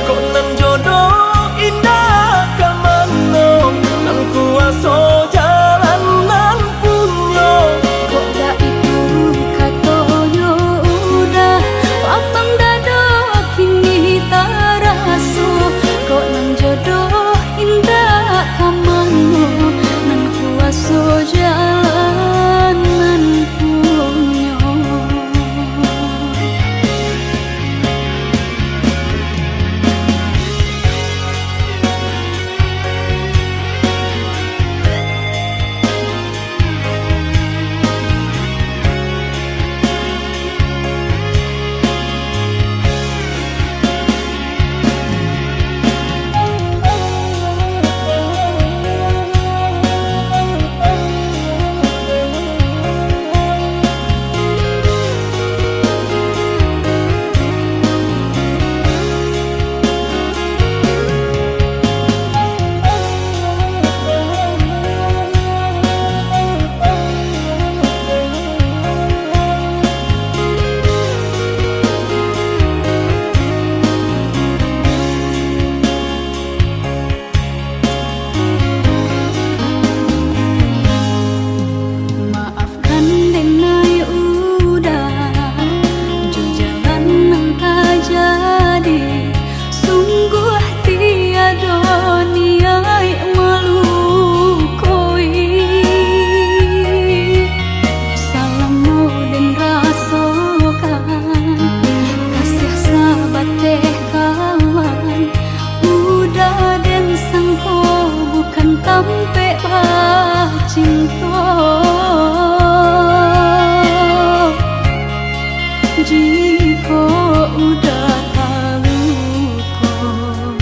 Kok nan jodoh indah kamano, nan kuaso jalan nan punyo. Kok dah itu katonyo udah lapang dada kini taraso. Kok nang jodoh indah kamano, nan kuaso jalan nan punyo. Maafkan denai udah jo jalan nang tak jadi. Sungguh tiada niat melukoi. Salahmu dan rasakan kasih sahabat teh kawan. Udah dan sangko bukan tampe bah cinta. Jika udah tahu kok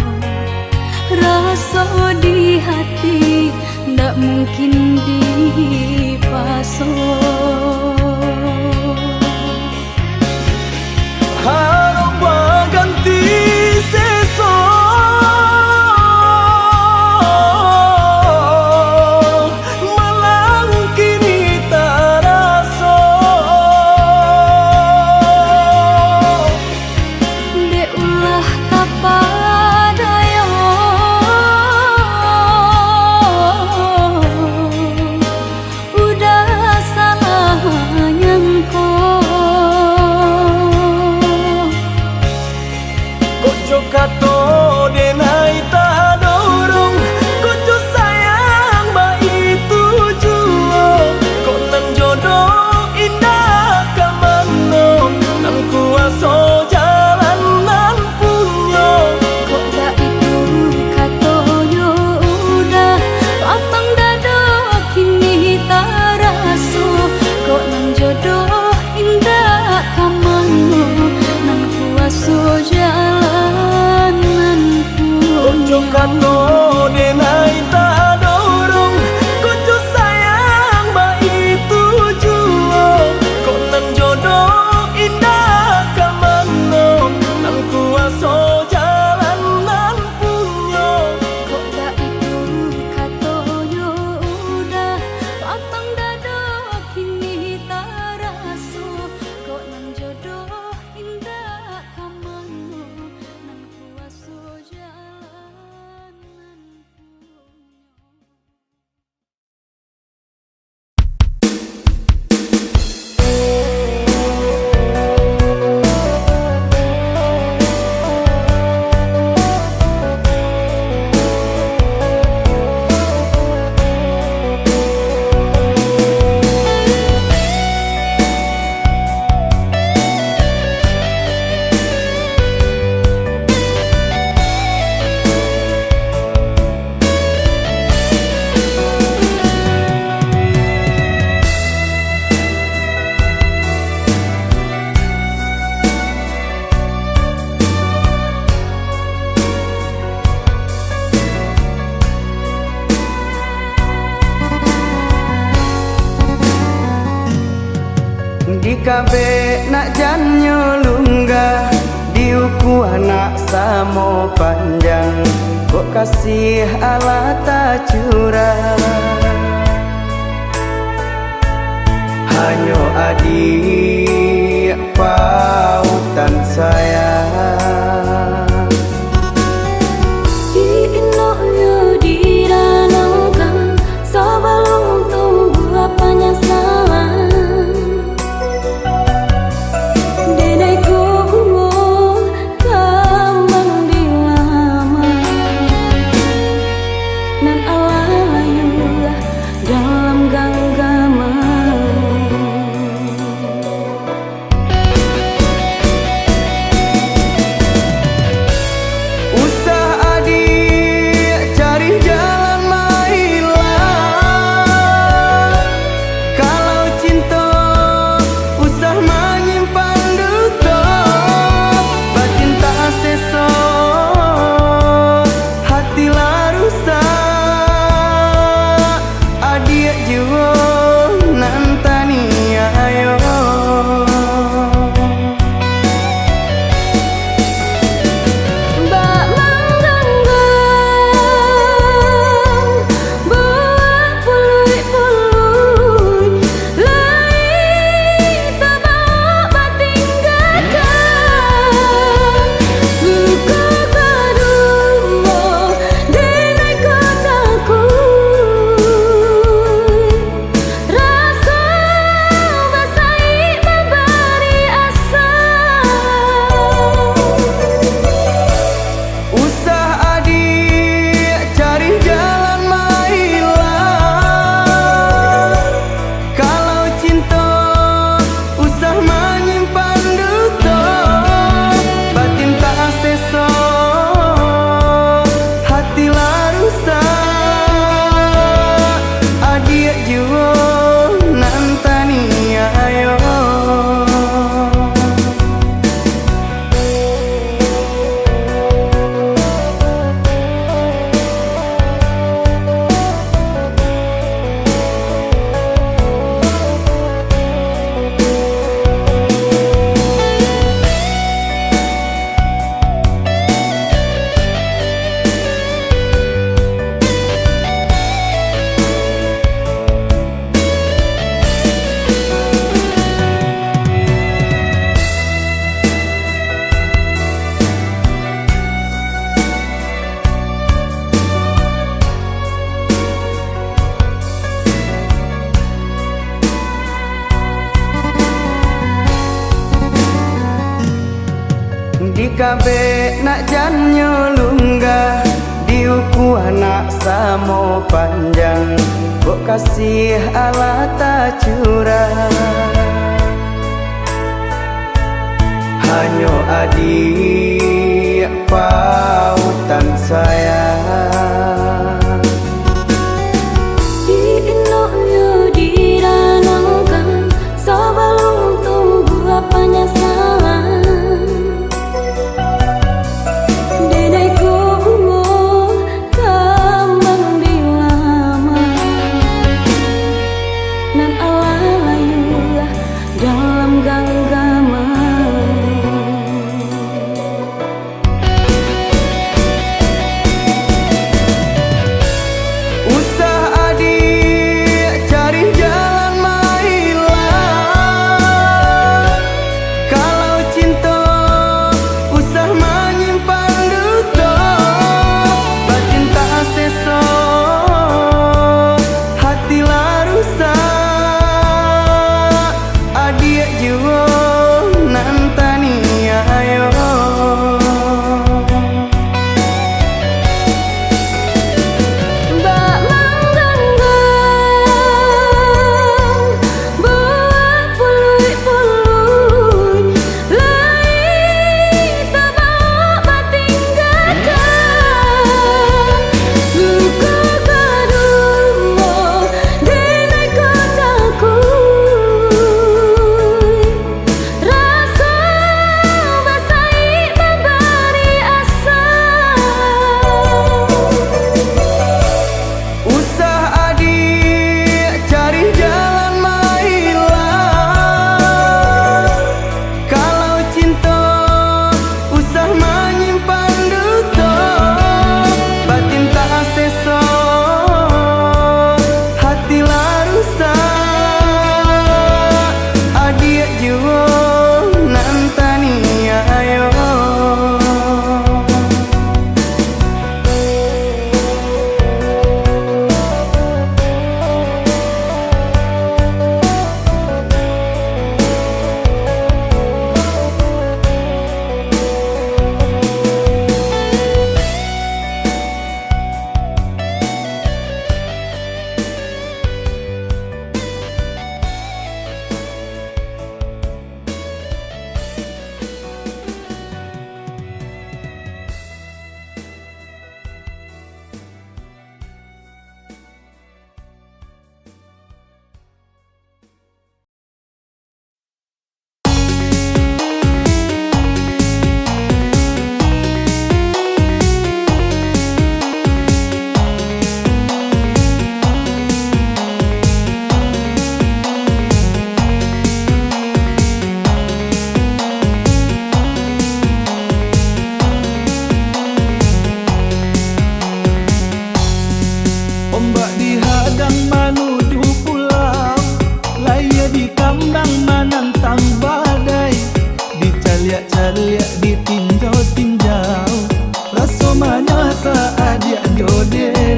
rasa di hati ndak mungkin dipasok. Harap ganti sesok, malang kini taraso. De ulah tapadayo, udah salah kabe nak janyo lunggah diuku anak samo panjang kok kasih Allah tak curang hanyo adik pautan sayang di kabe nak janyo lunggah diuku anak samo panjang kok kasih Allah tak curang hanyo adik pautan sayang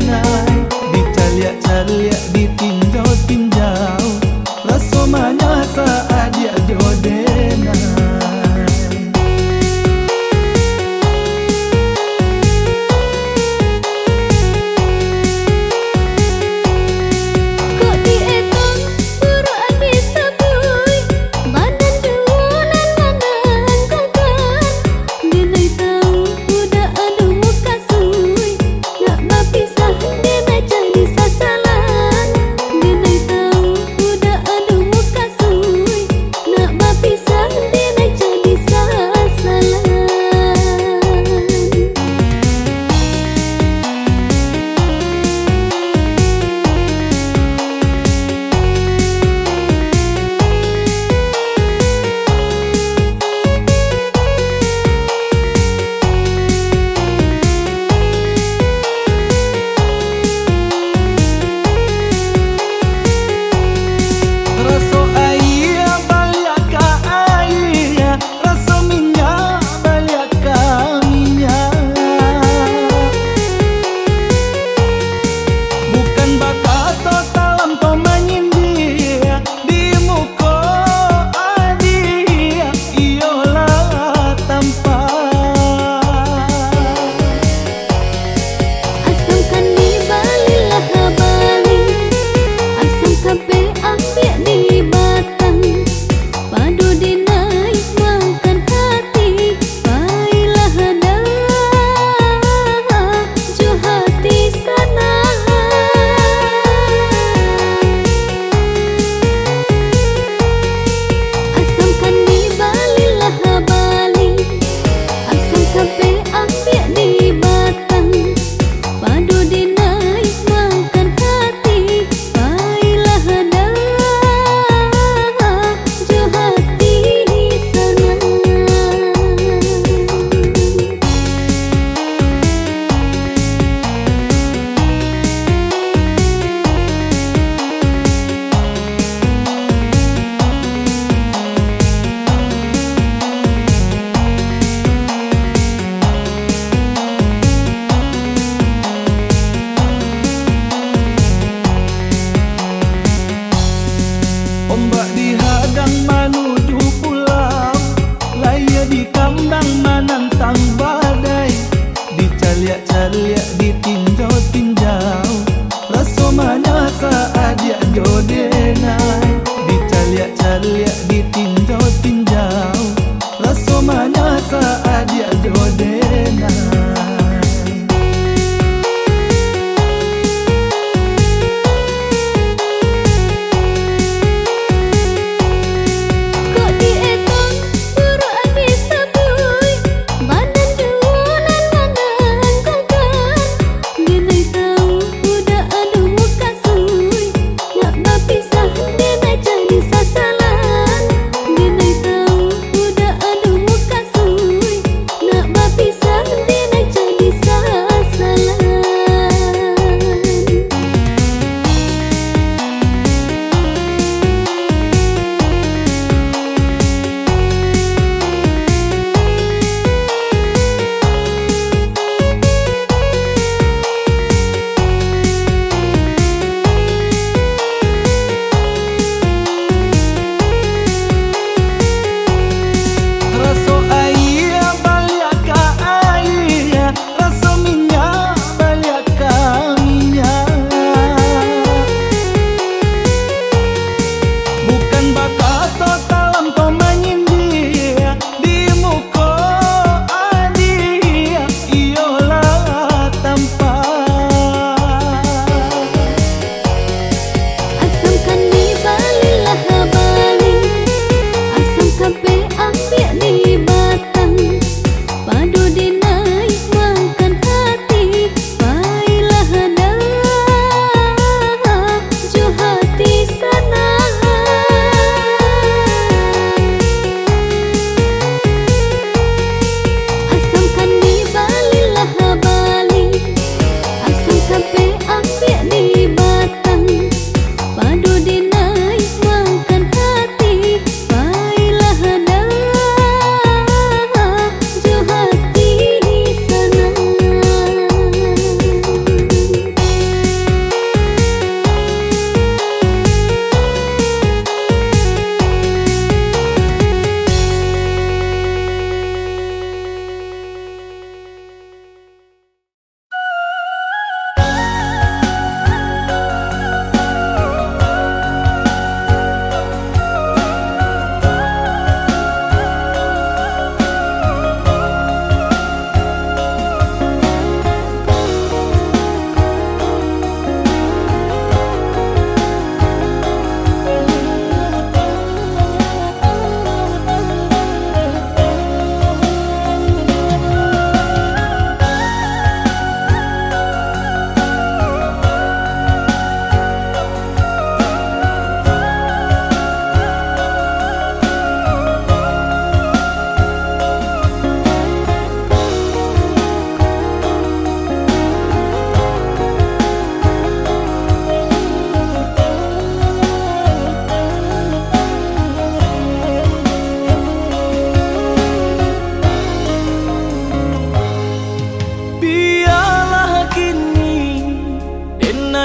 denai dicaliak-caliak ditinjau-tinjau rasomanya saat dia jodenai. Ombak dihadang menuju pulau, laya di kambang menantang badai, dicaliak-caliak ditinjau-tinjau rasomanya saat dia jodenai, dicaliak-caliak ditinjau-tinjau rasomanya saat dia jodenai.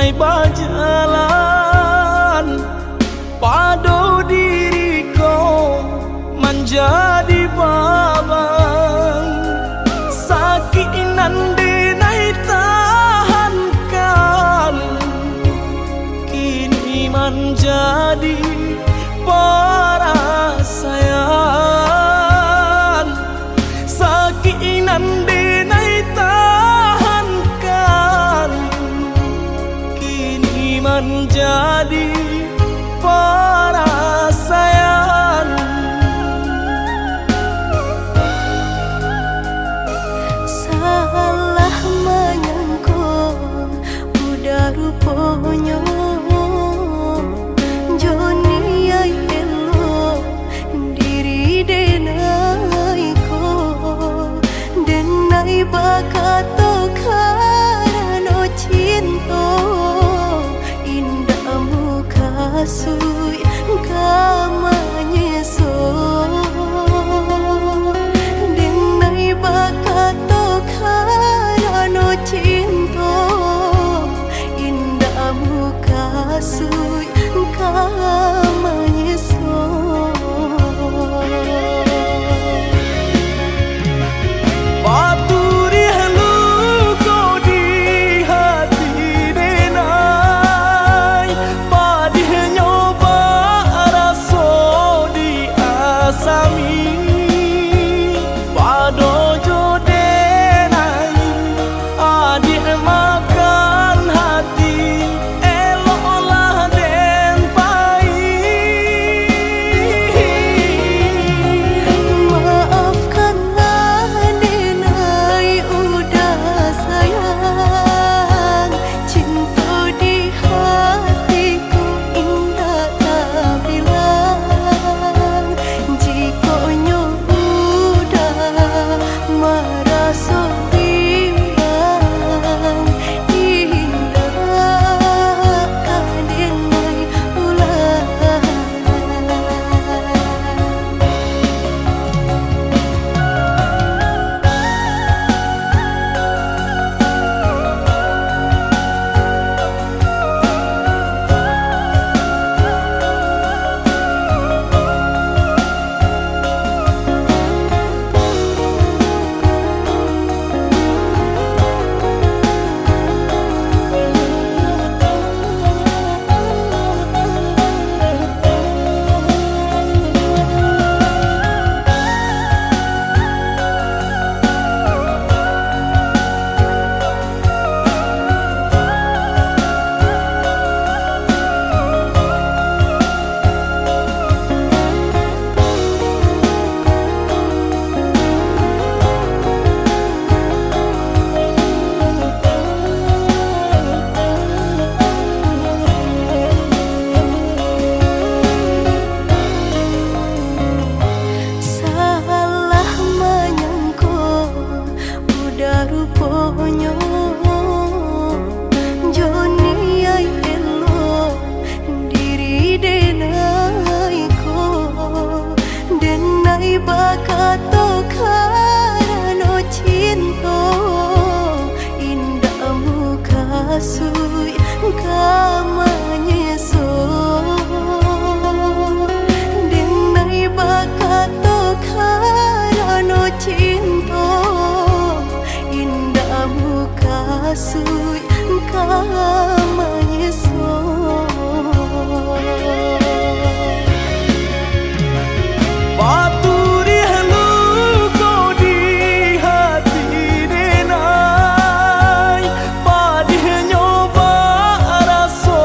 denai berjalan pado diriku menjadi babang sakit denai tahankan kini menjadi perasaan sakinan denai tahankan kini menjadi perasaan salah menyangka udah rupanya Joni ay elo diri denai ko denai bakato karano cinta indah muka sui kamanyeso denai bakato karano cinta indah muka sui kamanyeso Paturi haluko di hati denai Padih nyoba raso di asami Pado jo denai adik makan hati eloklah den pai maafkanlah denai udah sayang cinta di hatiku indah tak bilang jika udah merasa bimbang indah denai ulang salah menyangka udah rupanya Joni ay elo diri denai ko denai bakato karano cinta indah muka sui kamanyeso denai bakato karano cinta indah muka sui kamanyeso Paturi haluko di hati denai Padih nyoba raso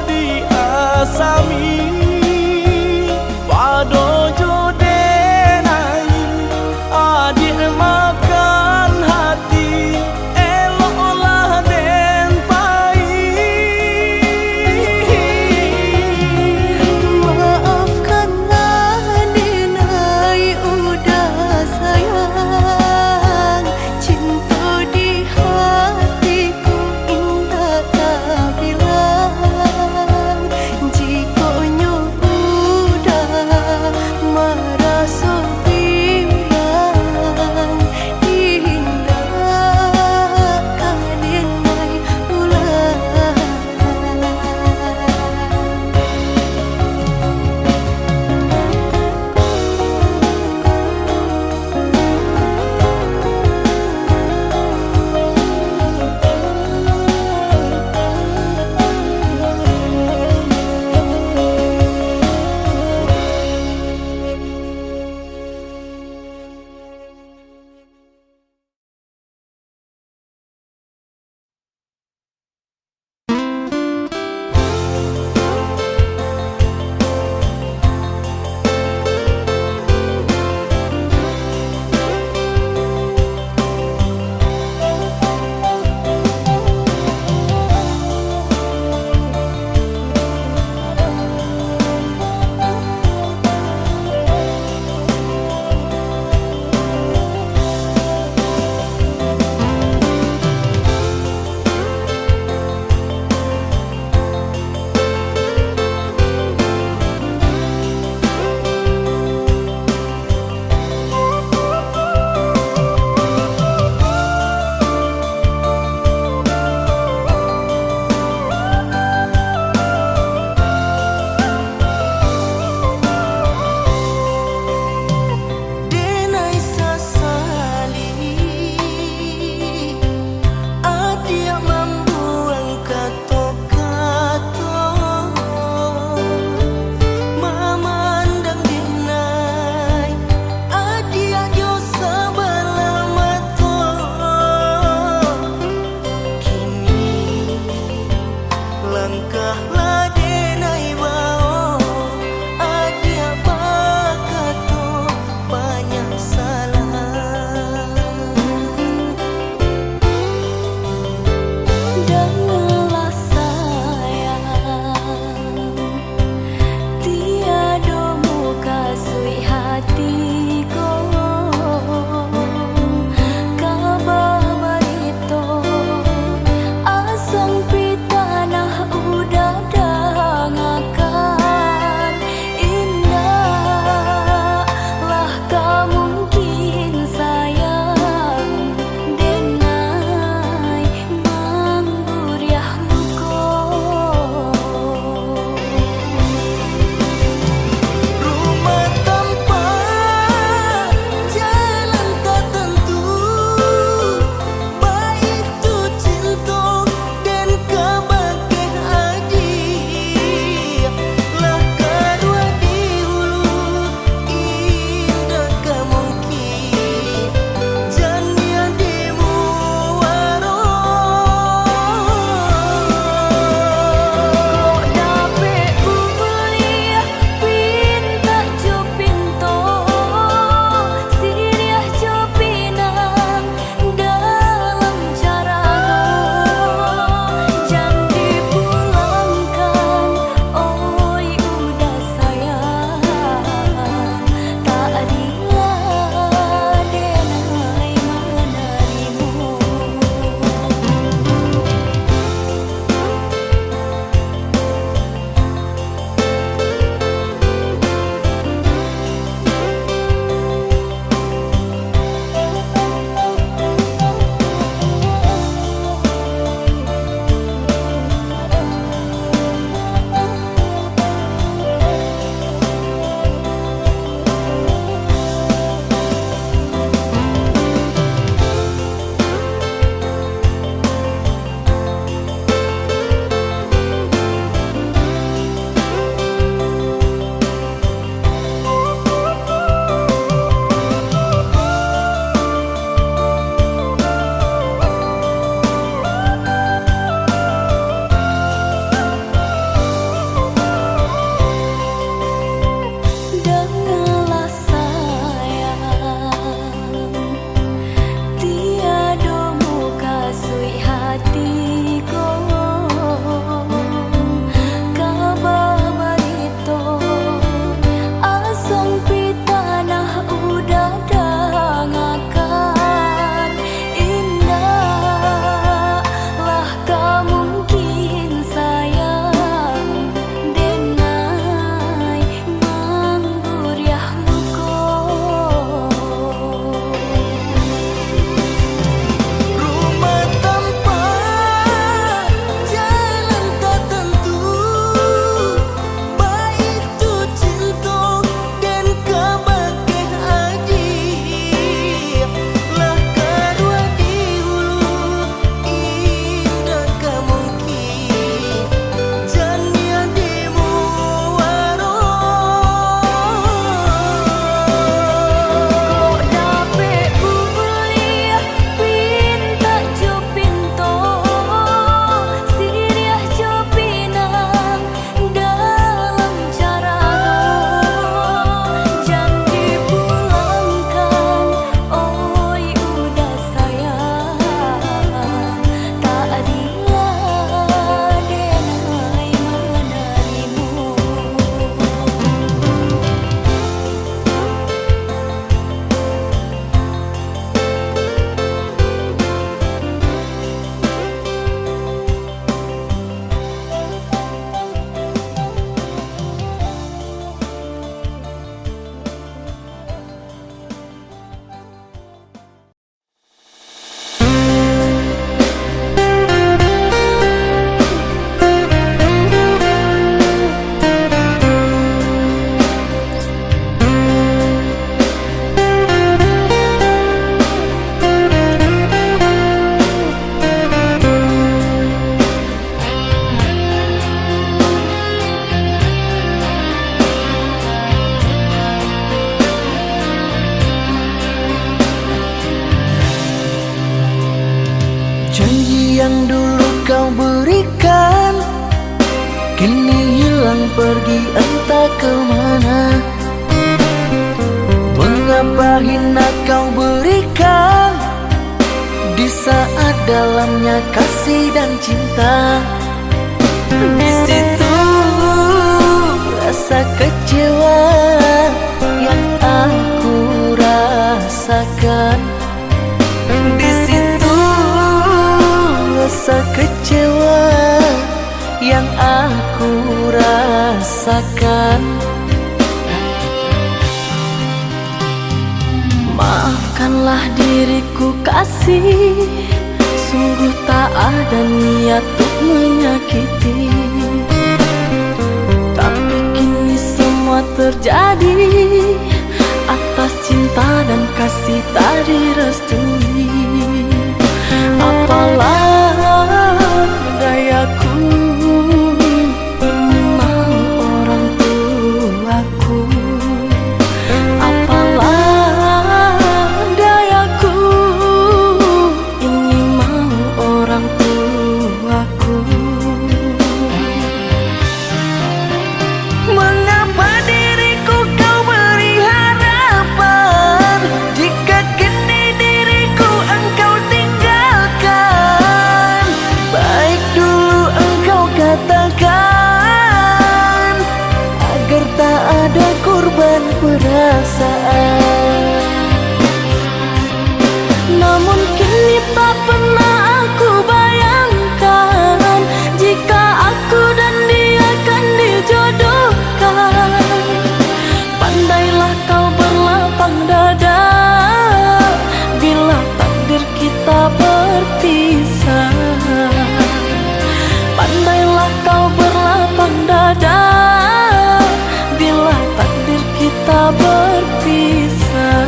di asami Pado jo denai adik makan hati eloklah den pai pergi entah kemana. Mengapa hina kau berikan di saat dalamnya kasih dan cinta. Di situ rasa kecewa yang aku rasakan. Di situ rasa kecewa yang aku rasakan. Maafkanlah diriku kasih, sungguh tak ada niat untuk menyakiti. Tapi kini semua terjadi atas cinta dan kasih tak direstui. Apalah dayaku, ini mau orang tuaku. Apalah dayaku, ini mau orang tuaku. Mengapa diriku kau beri harapan, jika kini diriku engkau tinggalkan. Baik dulu engkau katakan, agar tak ada korban perasaan. Namun kini tak pernah aku bayangkan, jika aku dan dia kan dijodohkan. Pandailah kau berlapang dada bila takdir kita berpisah. Pandailah kau berlapang dada bila takdir kita berpisah.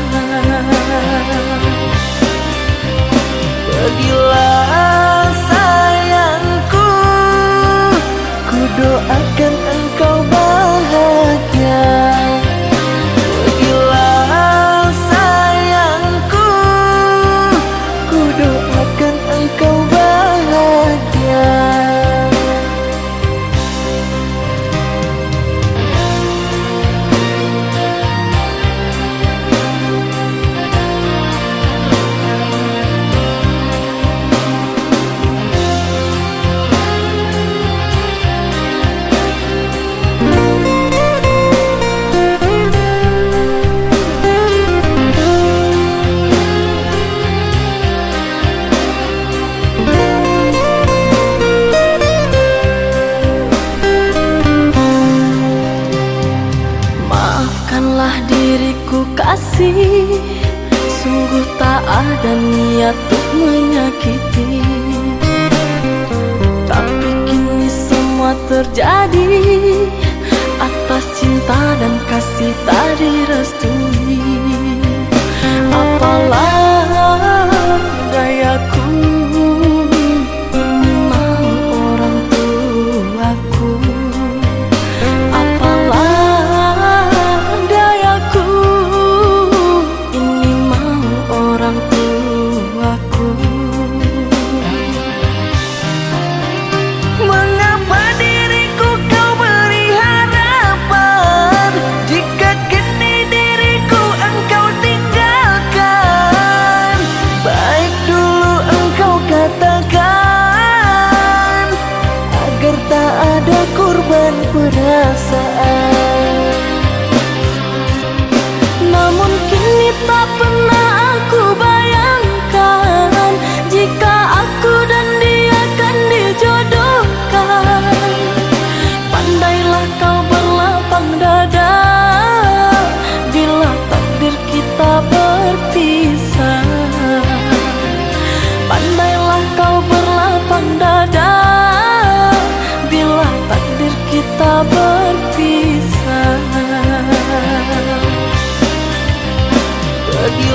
Pergilah sayangku, ku doakan engkau bahagia. Pergilah sayangku, ku doakan engkau bahagia. Maafkanlah diriku kasih, sungguh tak ada niat untuk menyakiti. Tapi kini semua terjadi atas cinta dan kasih tak direstui. Apalah dayaku, ini mau orang tuaku. Apalah dayaku, ini mau orang tuaku. Mengapa diriku kau beri harapan, jika kini diriku engkau tinggalkan. Baik dulu engkau katakan, agar tak ada korban perasaan. Namun kini tak pernah aku bayangkan, jika aku dan dia kan dijodohkan. Pandailah kau berlapang dada bila takdir kita berpisah. Pandailah kau berlapang dada bila takdir kita berpisah. Pergi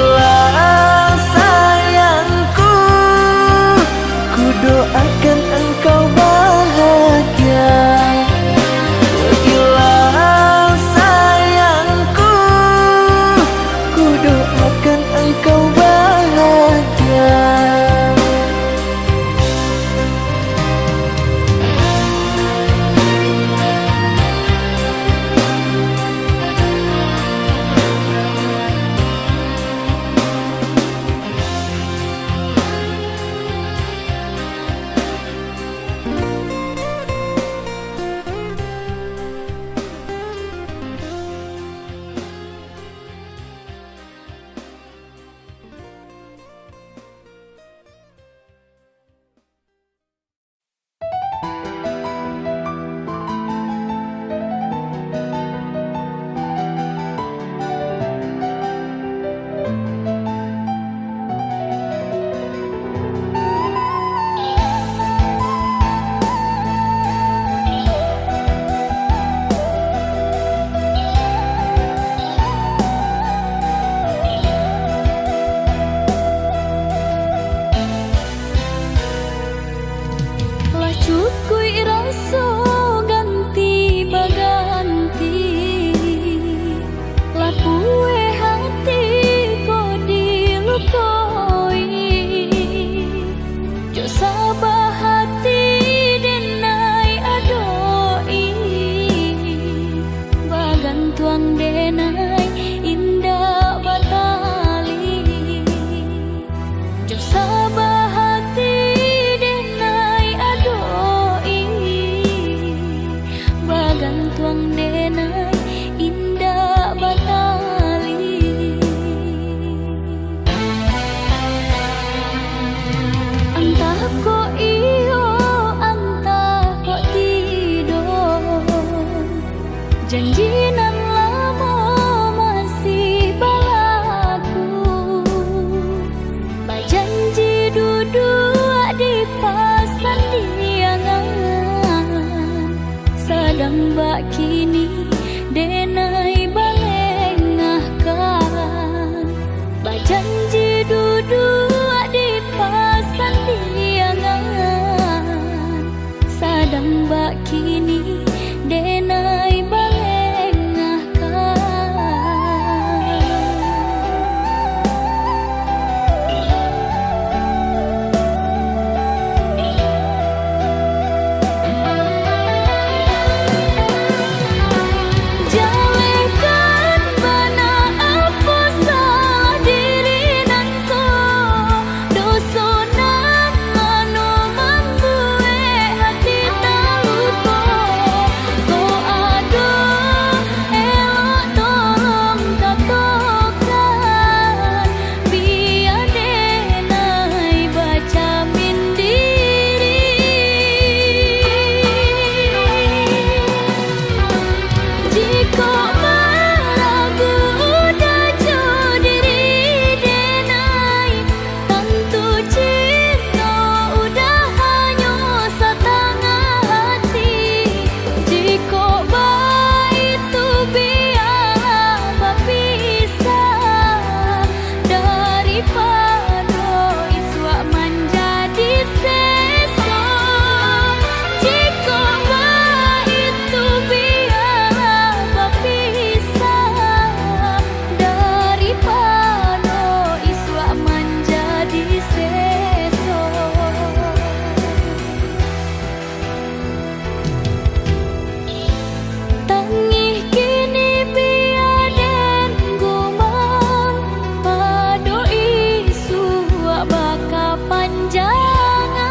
pang denai indah batali. Entah kok iyo, entah kok tidur, janji nan lama masih balaku. Bajanji duduk di pasan diangan, sedang bak kini denai balengahkan. Bajanji duduk di pasan diangan, sedang bak kini denai balengahkan. Jalekan bana apa salah diri nanko, dosonan manu membuat hati taluko. Ko ado elok tolong katokan, biar denai baca mindiri. Jika meragu dajo diri denai, tentu cinta udah hanya setengah hati. Jika itu biarlah berpisah, daripada iswa menjadi sesok. Jika itu biarlah berpisah, daripada iswa menjadi sesok. Tangih kini biaden gumam, pado isu baka panjangan.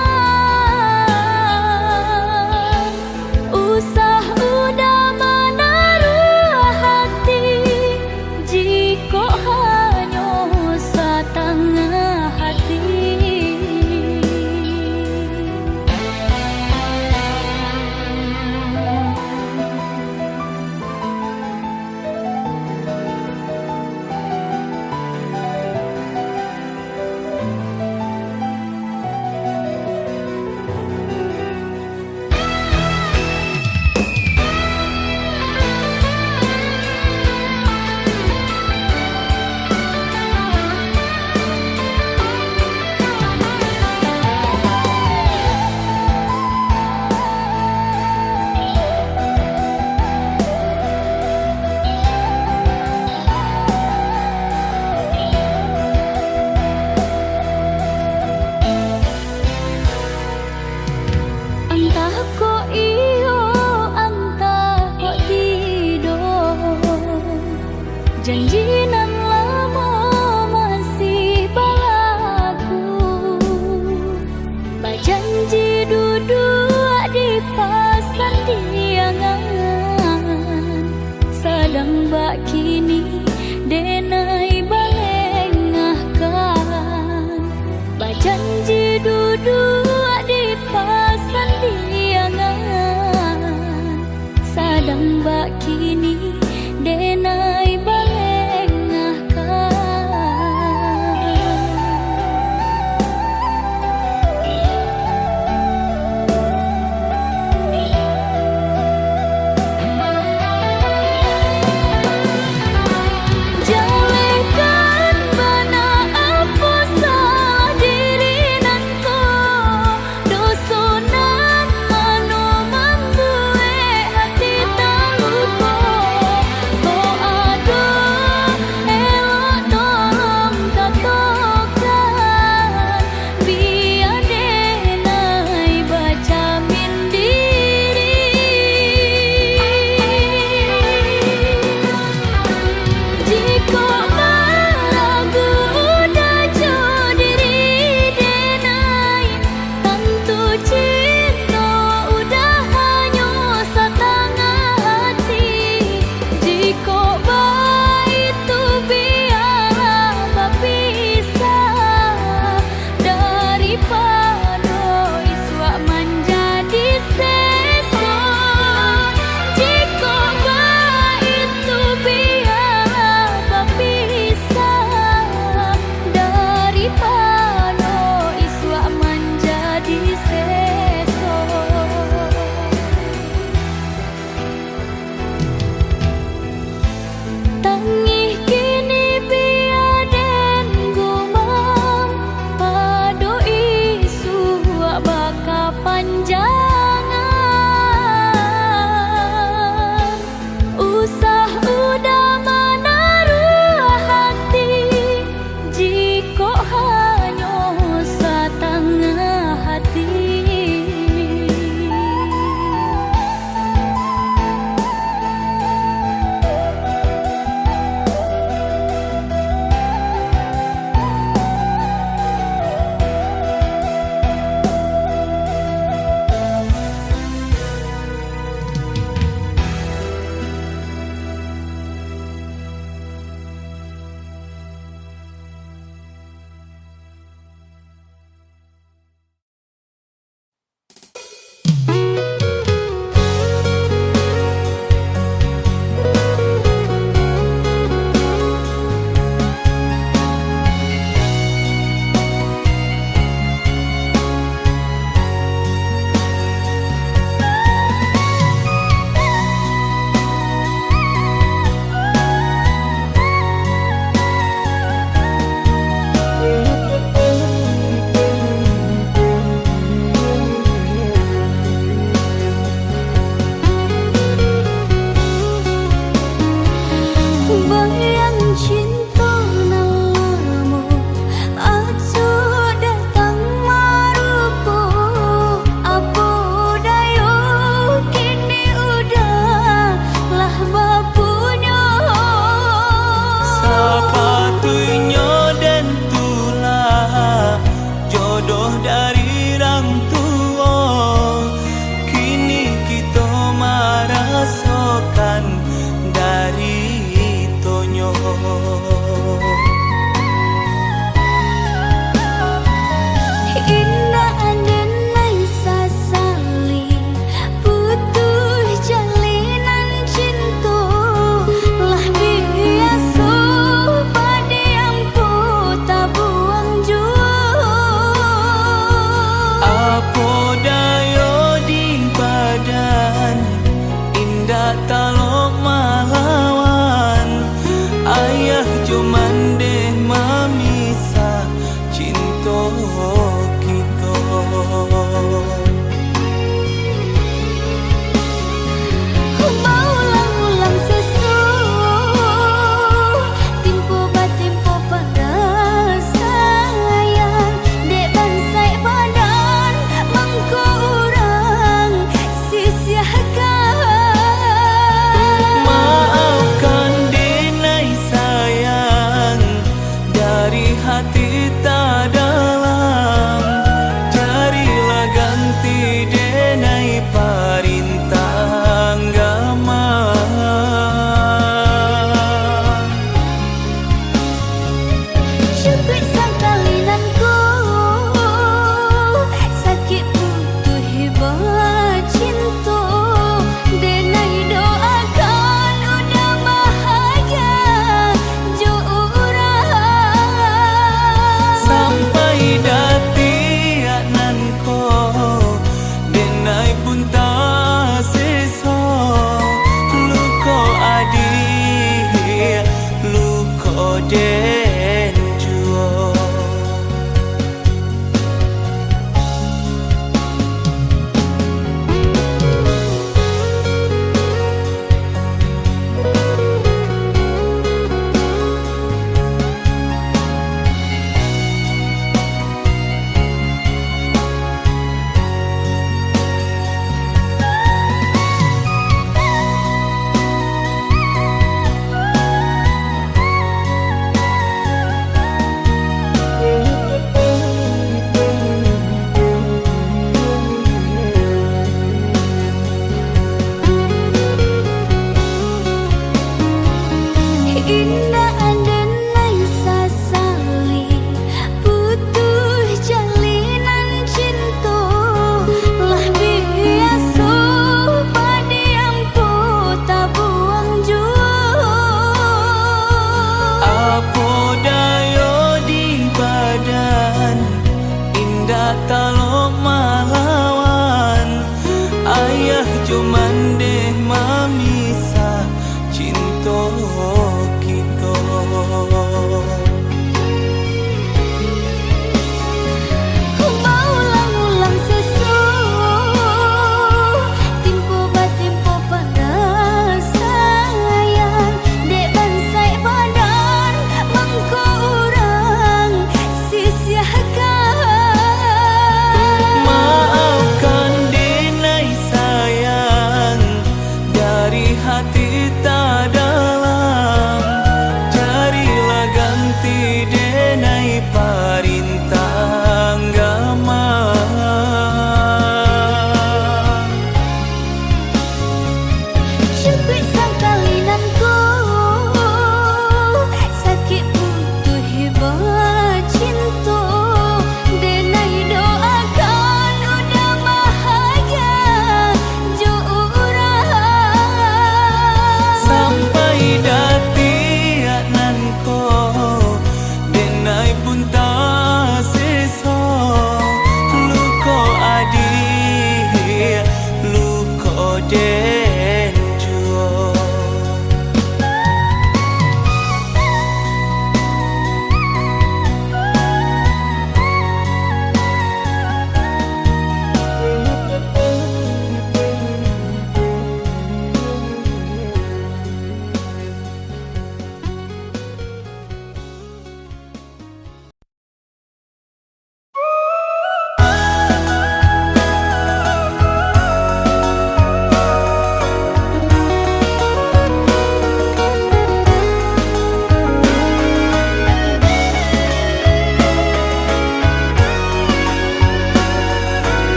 Usah udah menaruh hati, jika hanya setengah hati. Entah kok iyo, entah kok tidur, janji nan lama masih balaku. Bajanji duduk di pasan diangan, sedang bak kini denai balengahkan. Bajanji duduk di pasan diangan, sedang bak kini denai balengahkan. Jalekan bana apa salah diri nanko,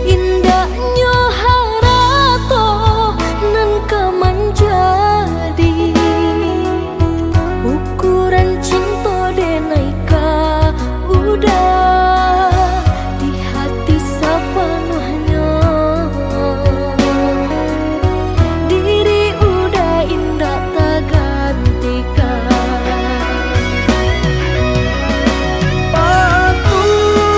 Indahnya harato nan kemanjadi ukuran cinta denaika udah di hati sepenuhnya. Diri udah indah tak gantikan. Patuh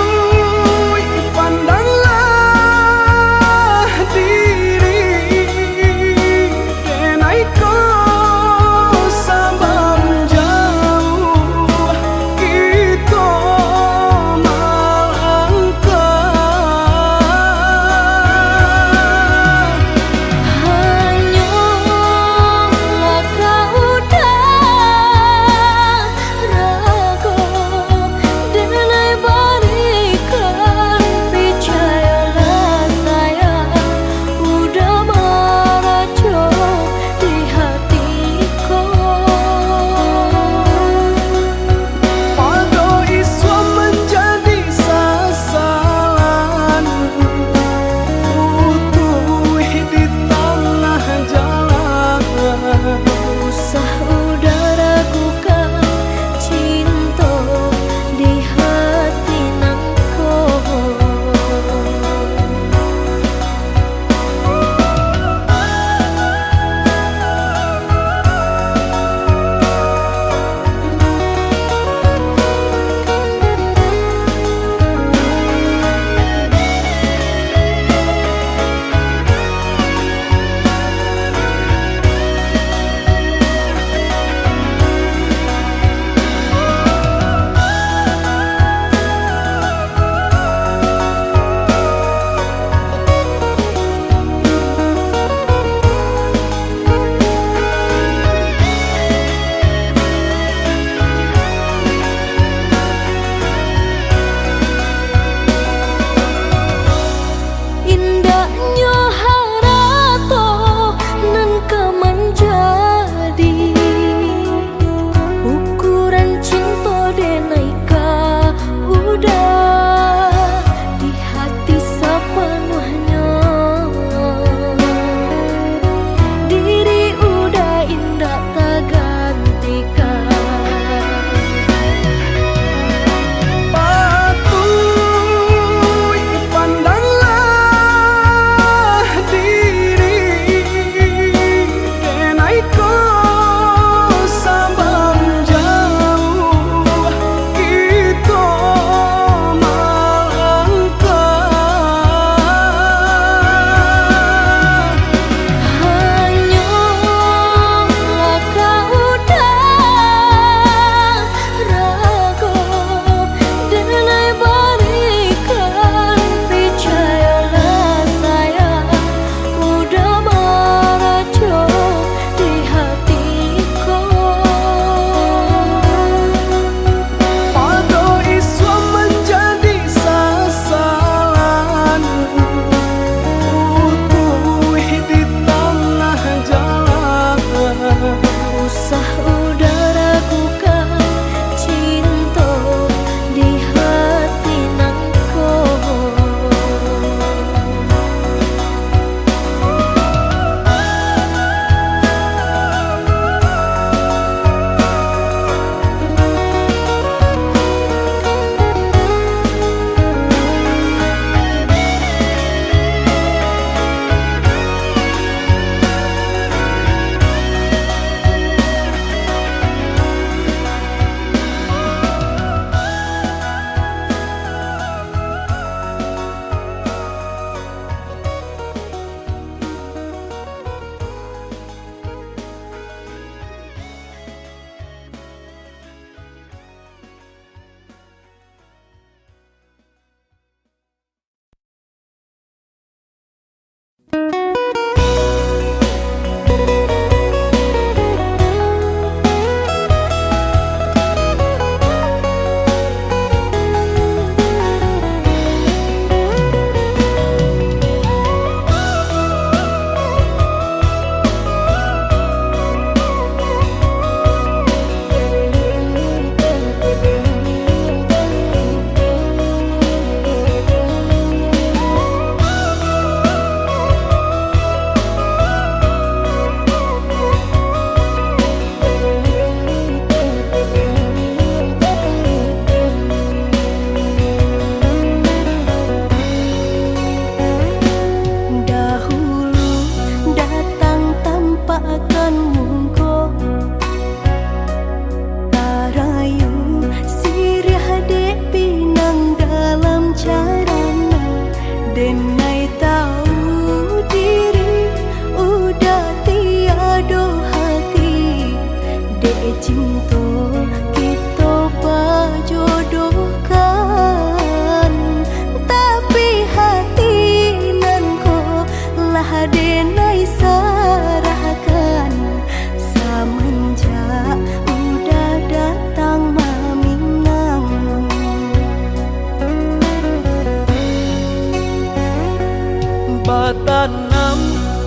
tanam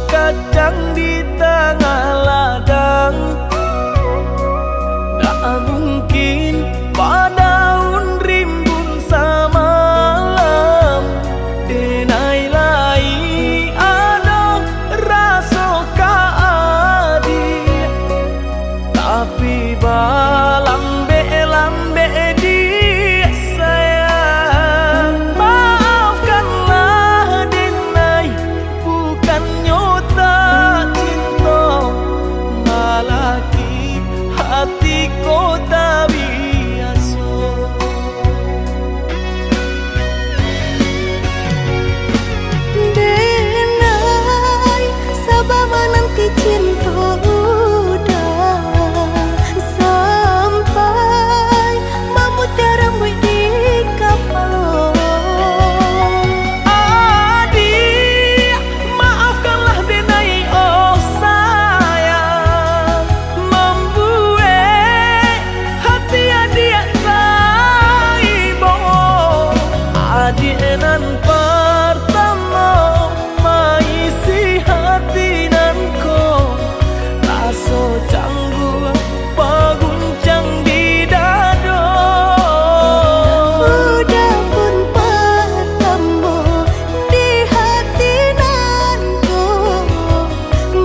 kacang di tengah ladang. Tak mungkin padaun rimbun samalam. Denai lai ada rasa kaadi, tapi lambe di sayang. Maafkanlah denai, bukannya tak cinta, malaki hatiku tak biasa. Denai, sabar menanti cinta udah sampai memutih rambut di kapal. Adik, maafkanlah denai, oh sayang, membuat hati adik taibo. Adik nan pertama maisi hati nanko, rasa canggung paguncang di dada. Udah pun pertama di hati nanku,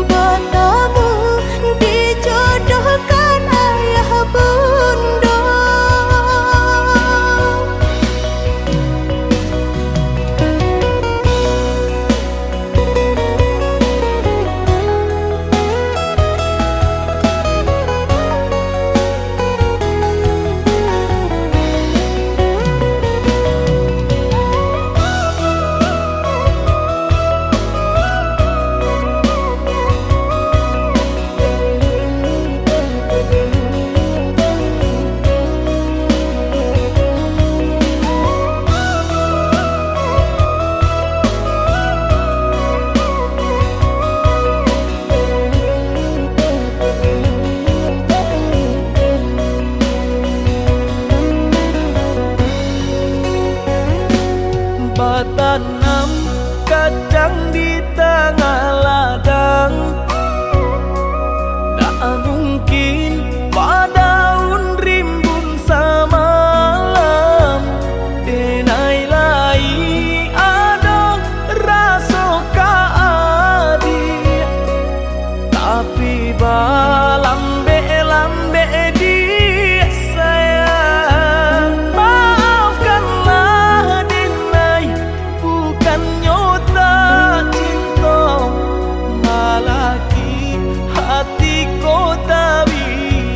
bertemu dijodohkan ayah bunda. Tanam kacang di tengah ladang. Tak mungkin padaun rimbun samalam. Denai lai ada rasa kaadi, tapi lambe di sayang. Maafkanlah denai, bukannya tak cinta, malaki hatiku tak biasa.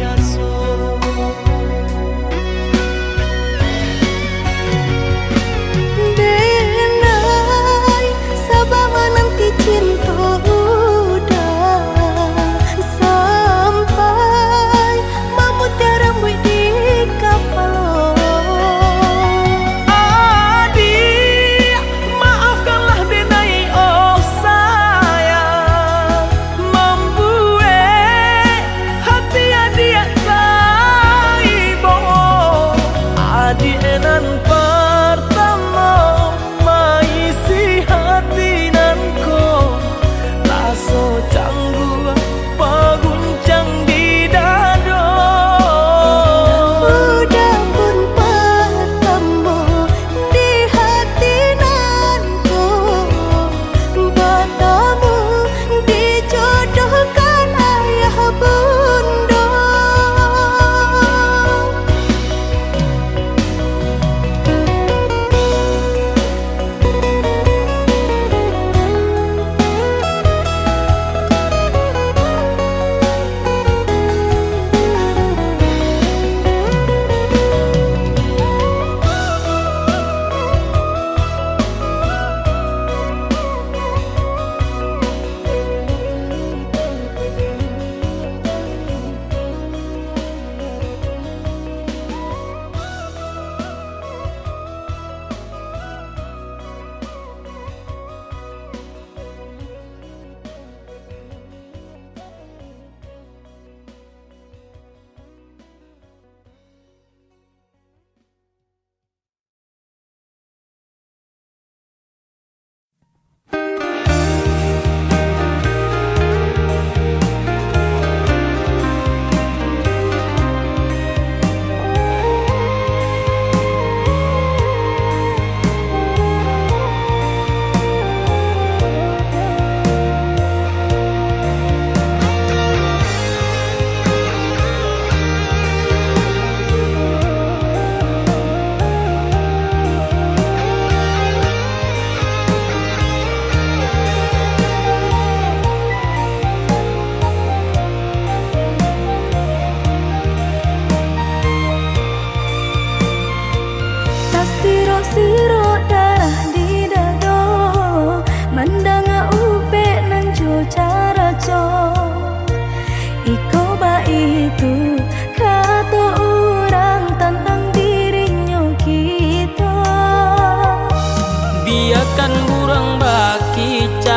kan burung bakicau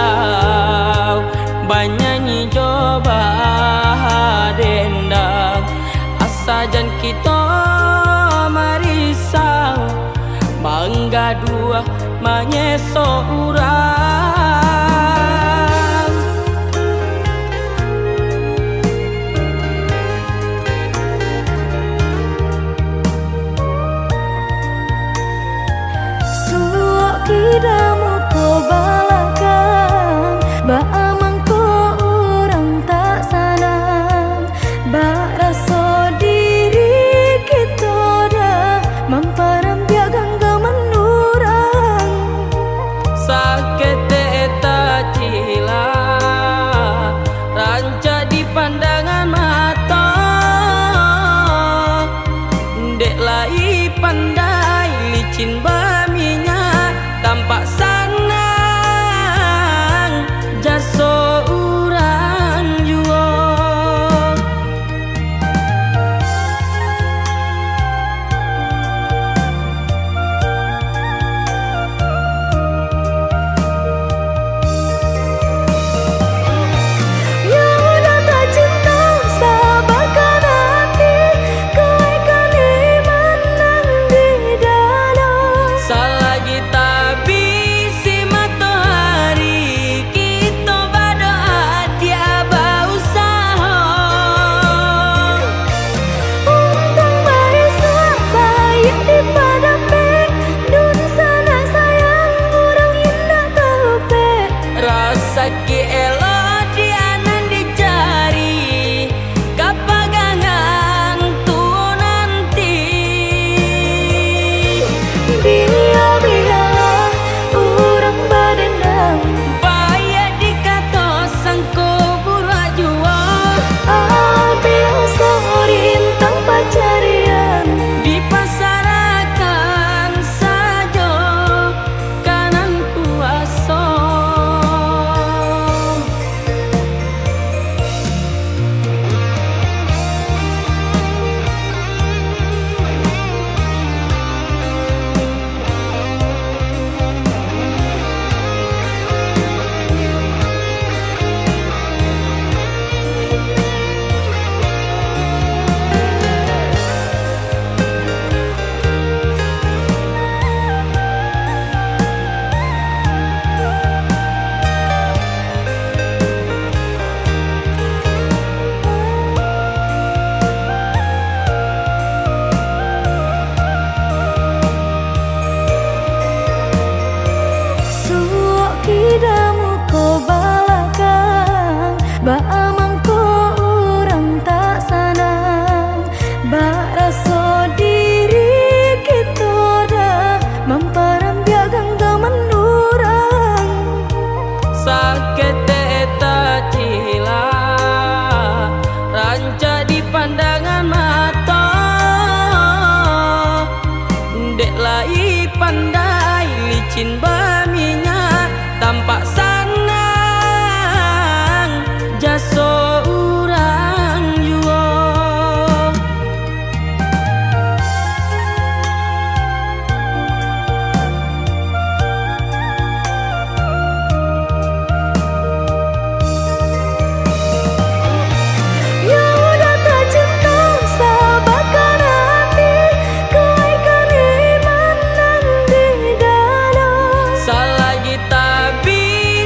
banyanyi coba dendang asajan kita marisau mangga dua manyeso urang suok kidamu ko balakang ba amang ko orang tak sanang ba raso diri kita dah mamparam biagang menurang sakit eta cila ranca di pandangan mata dek lai pandai licin baminya tampak sanang jaso urang jua yang udah tak cinta sabarkan hati kau ikan menang di dalam salagi tabisi matahari kita berdoa dia berusaha untung bahasa baik di padape dun sana sayang orang indah tahu pe rasa ki elo dianan dicari kapagangan tu nanti biar orang badendang bayar dikata sangko burak jua ambil sorintang pacarian dipasarakan saja kanan kuasa suok kidamu ko balakang ba amang ko orang tak sanang ba raso diri kita dah mamparam biagang menurang sakit eta cila ranca di pandangan mata dek lai pandai licin baminya tampak sanang jaso urang jua yang udah tak cinta sabarkan hati kau ikan menang di dalam salagi tabi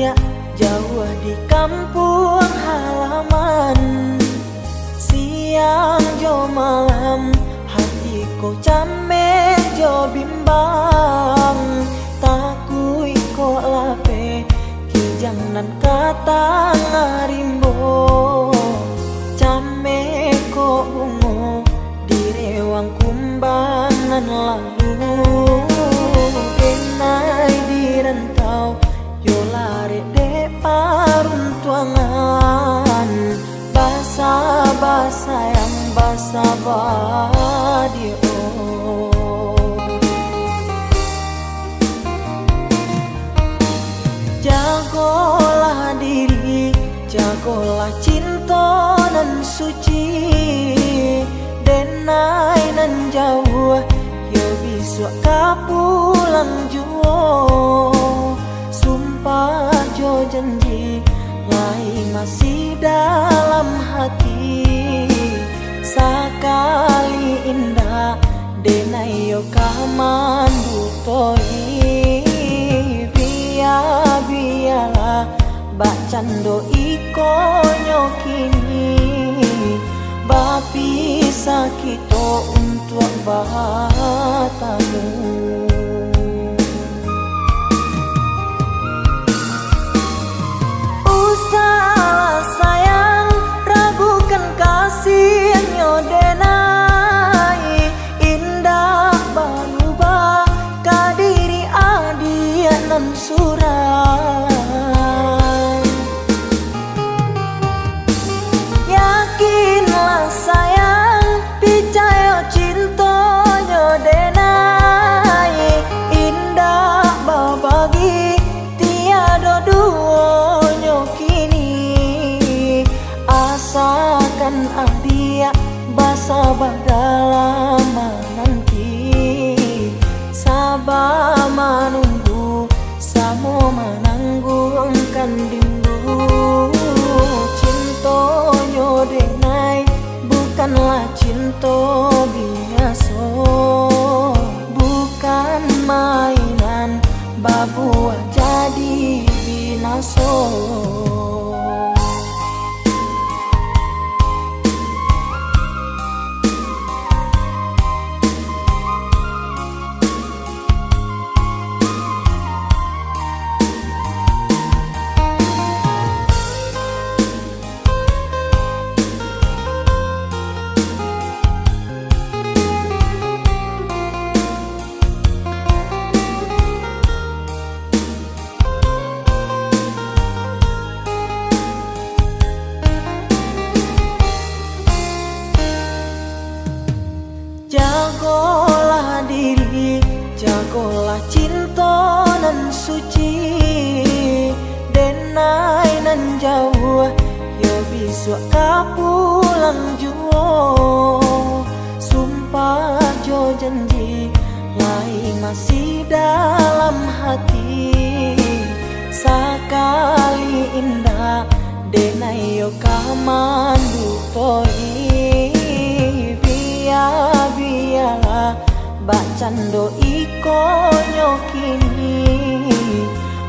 dia jauh di kampung halaman. Siang jo malam hatiku cameh jo bimbang. Takui ko lape kijang nan kata ngarimbo. Cameh ko ungu di rewang kumbangan lalu. Kenai di rantau yo lari de paruntuangan. Basa-basa yang basa-badi jagolah diri, jagolah cinta nan suci. Denai nan jauh yo bisu kapulang juo. Sumpah jo janji lai masih dalam hati. Sakali indah denai yo kamandu toi. Biarlah bacando iko nyokini. Bapi sakito untuk bahatamu. Usahlah sayang ragukan kasih nyodenai. Indah berubah kadiri adia nan suram. Yakinlah sayang percaya cinta nyodenai. Indah babagi tiada duanya kini. Asakan adia basa dalam nanti. Sabar menunggu samo menanggungkan rindu. Cinta nyodenai bukanlah cinta biasa. Bukan mainan babu jadi binaso. Jagolah diri, jagolah cinta nan suci. Denai nan jauh yo bisu kapulang juo. Sumpah jo janji lai masih dalam hati. Sakali indah denai yo kamandu toi. Biarlah bacando iko nyokini.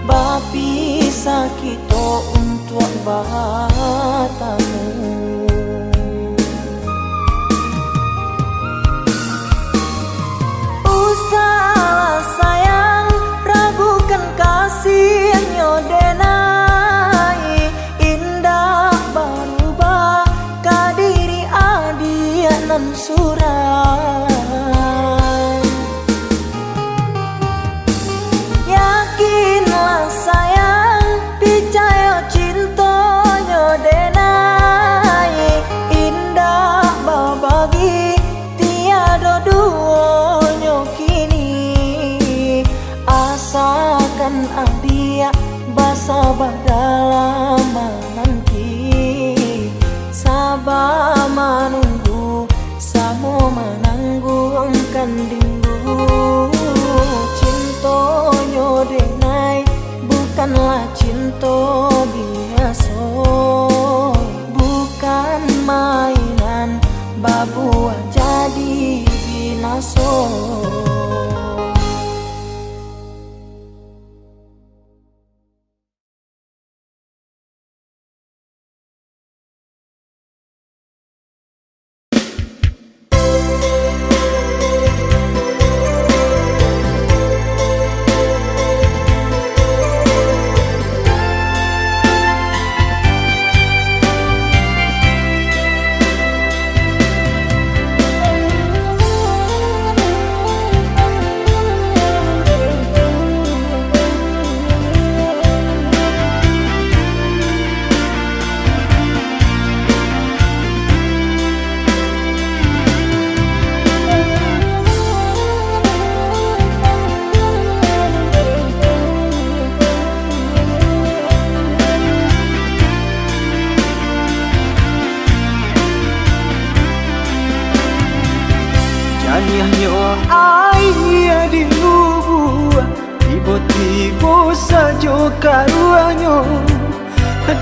Bapi sakito untuk bahatamu. Usahlah sayang ragukan kasih nyodenai. Indah berubah kadiri adia nan suram. Yakinlah sayang percaya cinta nyodenai. Indah babagi tiada duanya kini. Asakan adia basa dalam nanti. Sabar menunggu samo menanggungkan rindu. Cinta nyodenai bukanlah cinta biasa. Bukan mainan babu jadi binaso. hanyo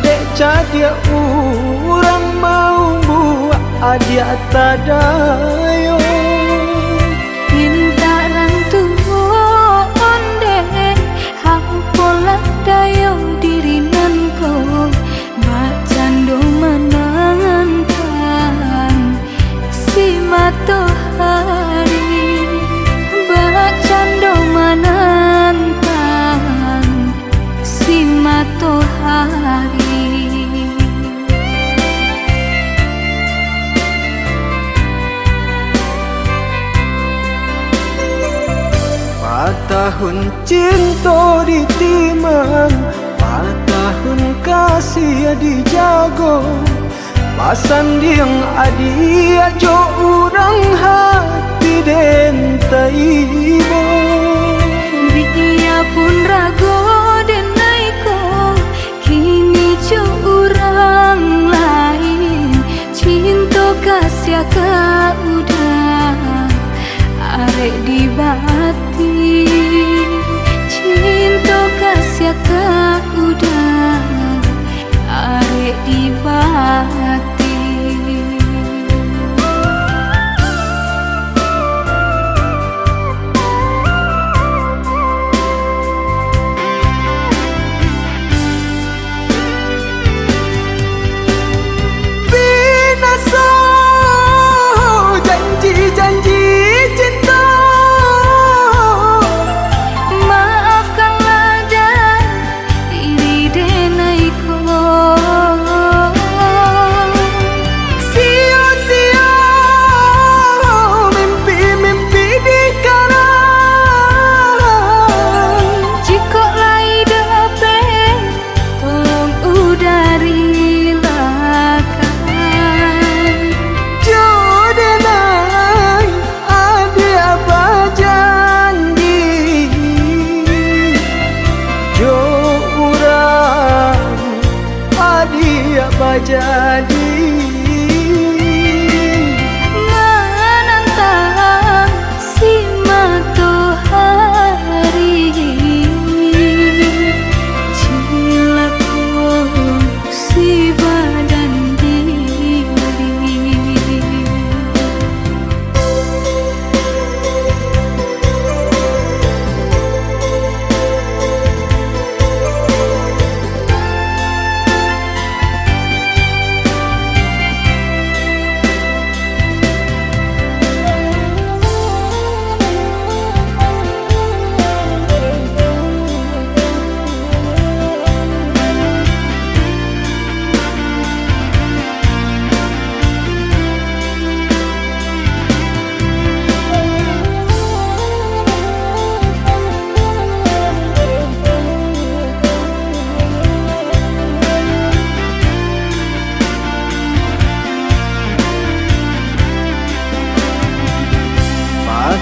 dek cadia urang mau buat adia tadayo Pintaran tuon deh Hampola dayo dirinan ko Bacando menangan si matahari Bacando menangan si matahari Tahun cinta ditimang tahun kasih dijago Pasan diang adia jo urang hati den taibo Biya pun rago denaiko Kini jo urang lain Cinta kasih ka udah Arek di bati Cinta kasih ka udah Arek di bati Binasa janji-janji cinta Maafkanlah dan diri denaiko Sia-sia mimpi-mimpi dikarang Jika lai dapat tolong udari lakan Jodenai adia bajanji Jo urang adia bajadi Menantang si matahari Cilaku si badan diri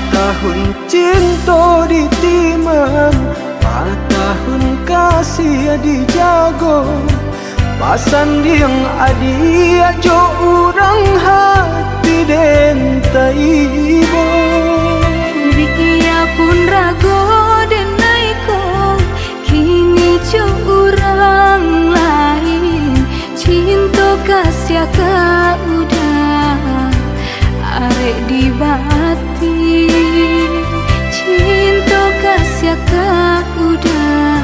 Tahun cinta ditimang tahun kasih dijago Pasan diang adia jo urang hati den taibo Biya pun rago denaiko Kini jo urang lain Cinta kasih ka udah Arek di bati Cinta kasih ka udah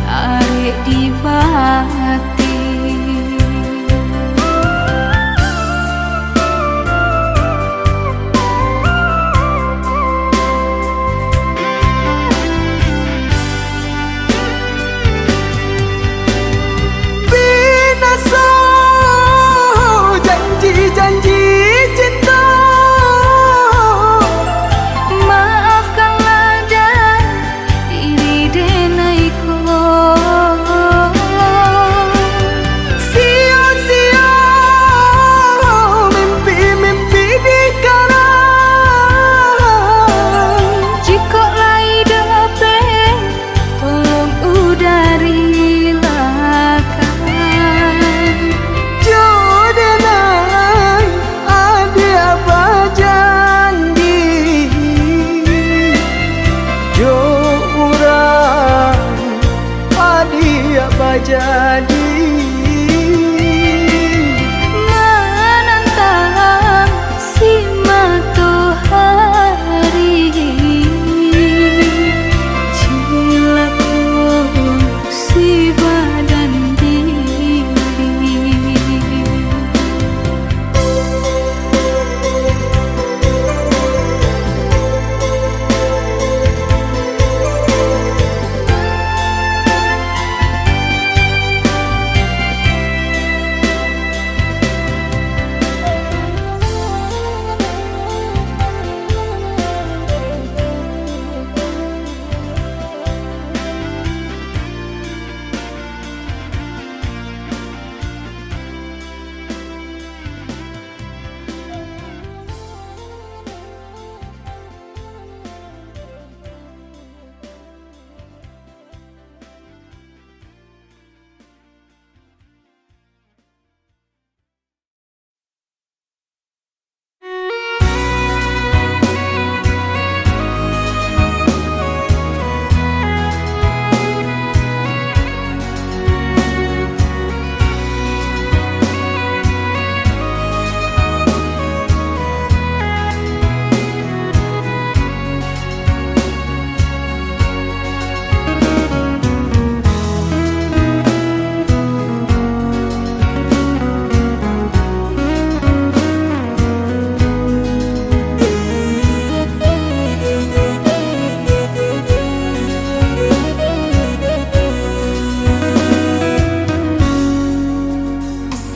Arek di bati Binasa janji-janji cinta Maafkanlah dan diri jadi menantang si matahari cilaka si badan diri.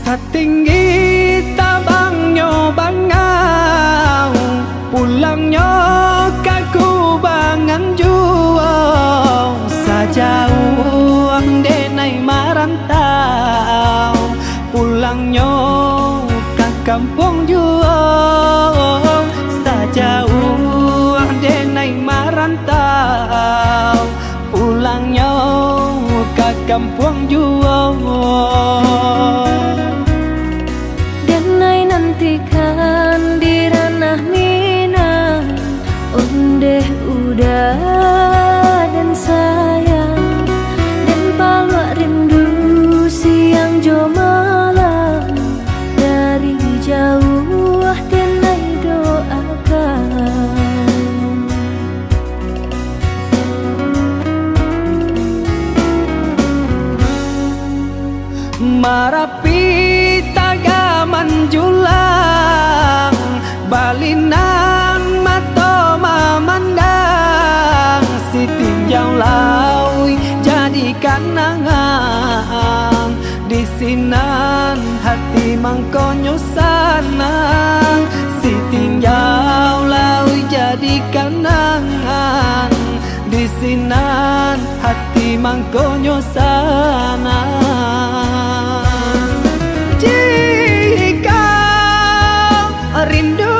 Satinggi tabangnya bangau pulangnya kaku bangan jual sajauh denai marantau pulangnya ke kampung jual sajauh denai marantau pulangnya ke kampung jual. Denai nantikan di ranah Minang, ondeh udah dan sayang, dan palak rindu siang jo malam, dari jauh denai doakan. Marapi tagaman julang balinan mato memandang si tinjau laui jadi kanangan di sinan hati mangkonyo sanang si tinjau laui jadi kanangan di sinan hati mangkonyo sanang. Jika rindu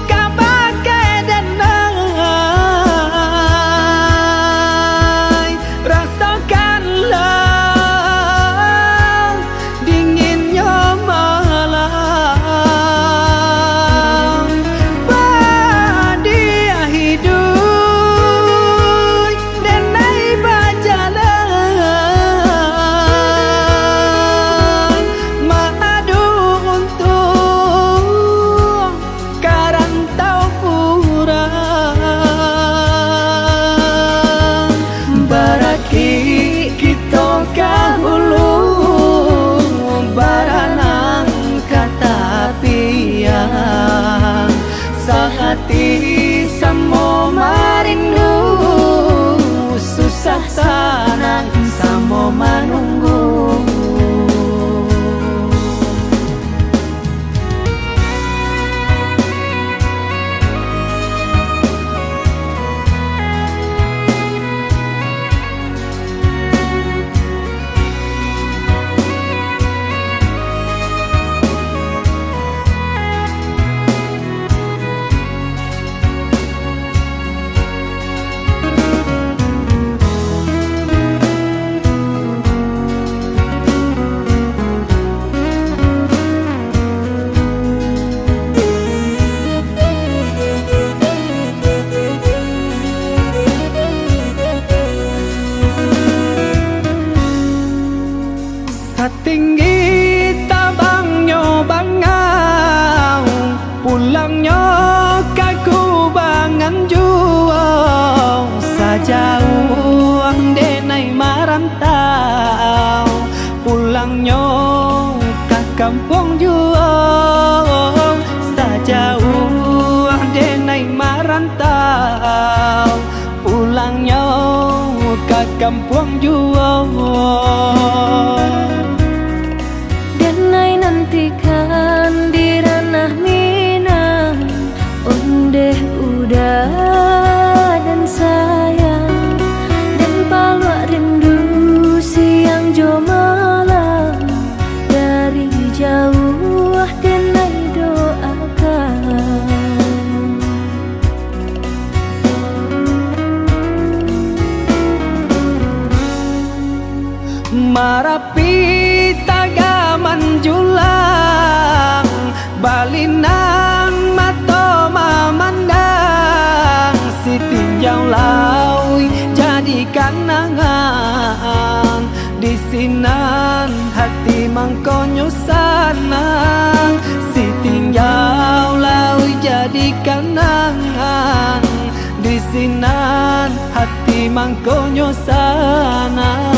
kabagai danai rasakanlah dinginnya malam badia hidup denai bajalan tak tinggi tabangnya bangau pulangnya kaku bangan jual sajauh denai marantau pulangnya ke kampung jual sajauh denai marantau pulangnya ke kampung jual Denai nantikan di ranah Minang ondeh udah dan sayang dan paluak rindu siang jo malam dari jauh denai doakan Marapi tagaman julang Balinan mato mamandang si tinjau laui jadi kanangan di sinan hati mangkonyo sanang si tinjau laui jadi kanangan di sinan hati mangkonyo sanang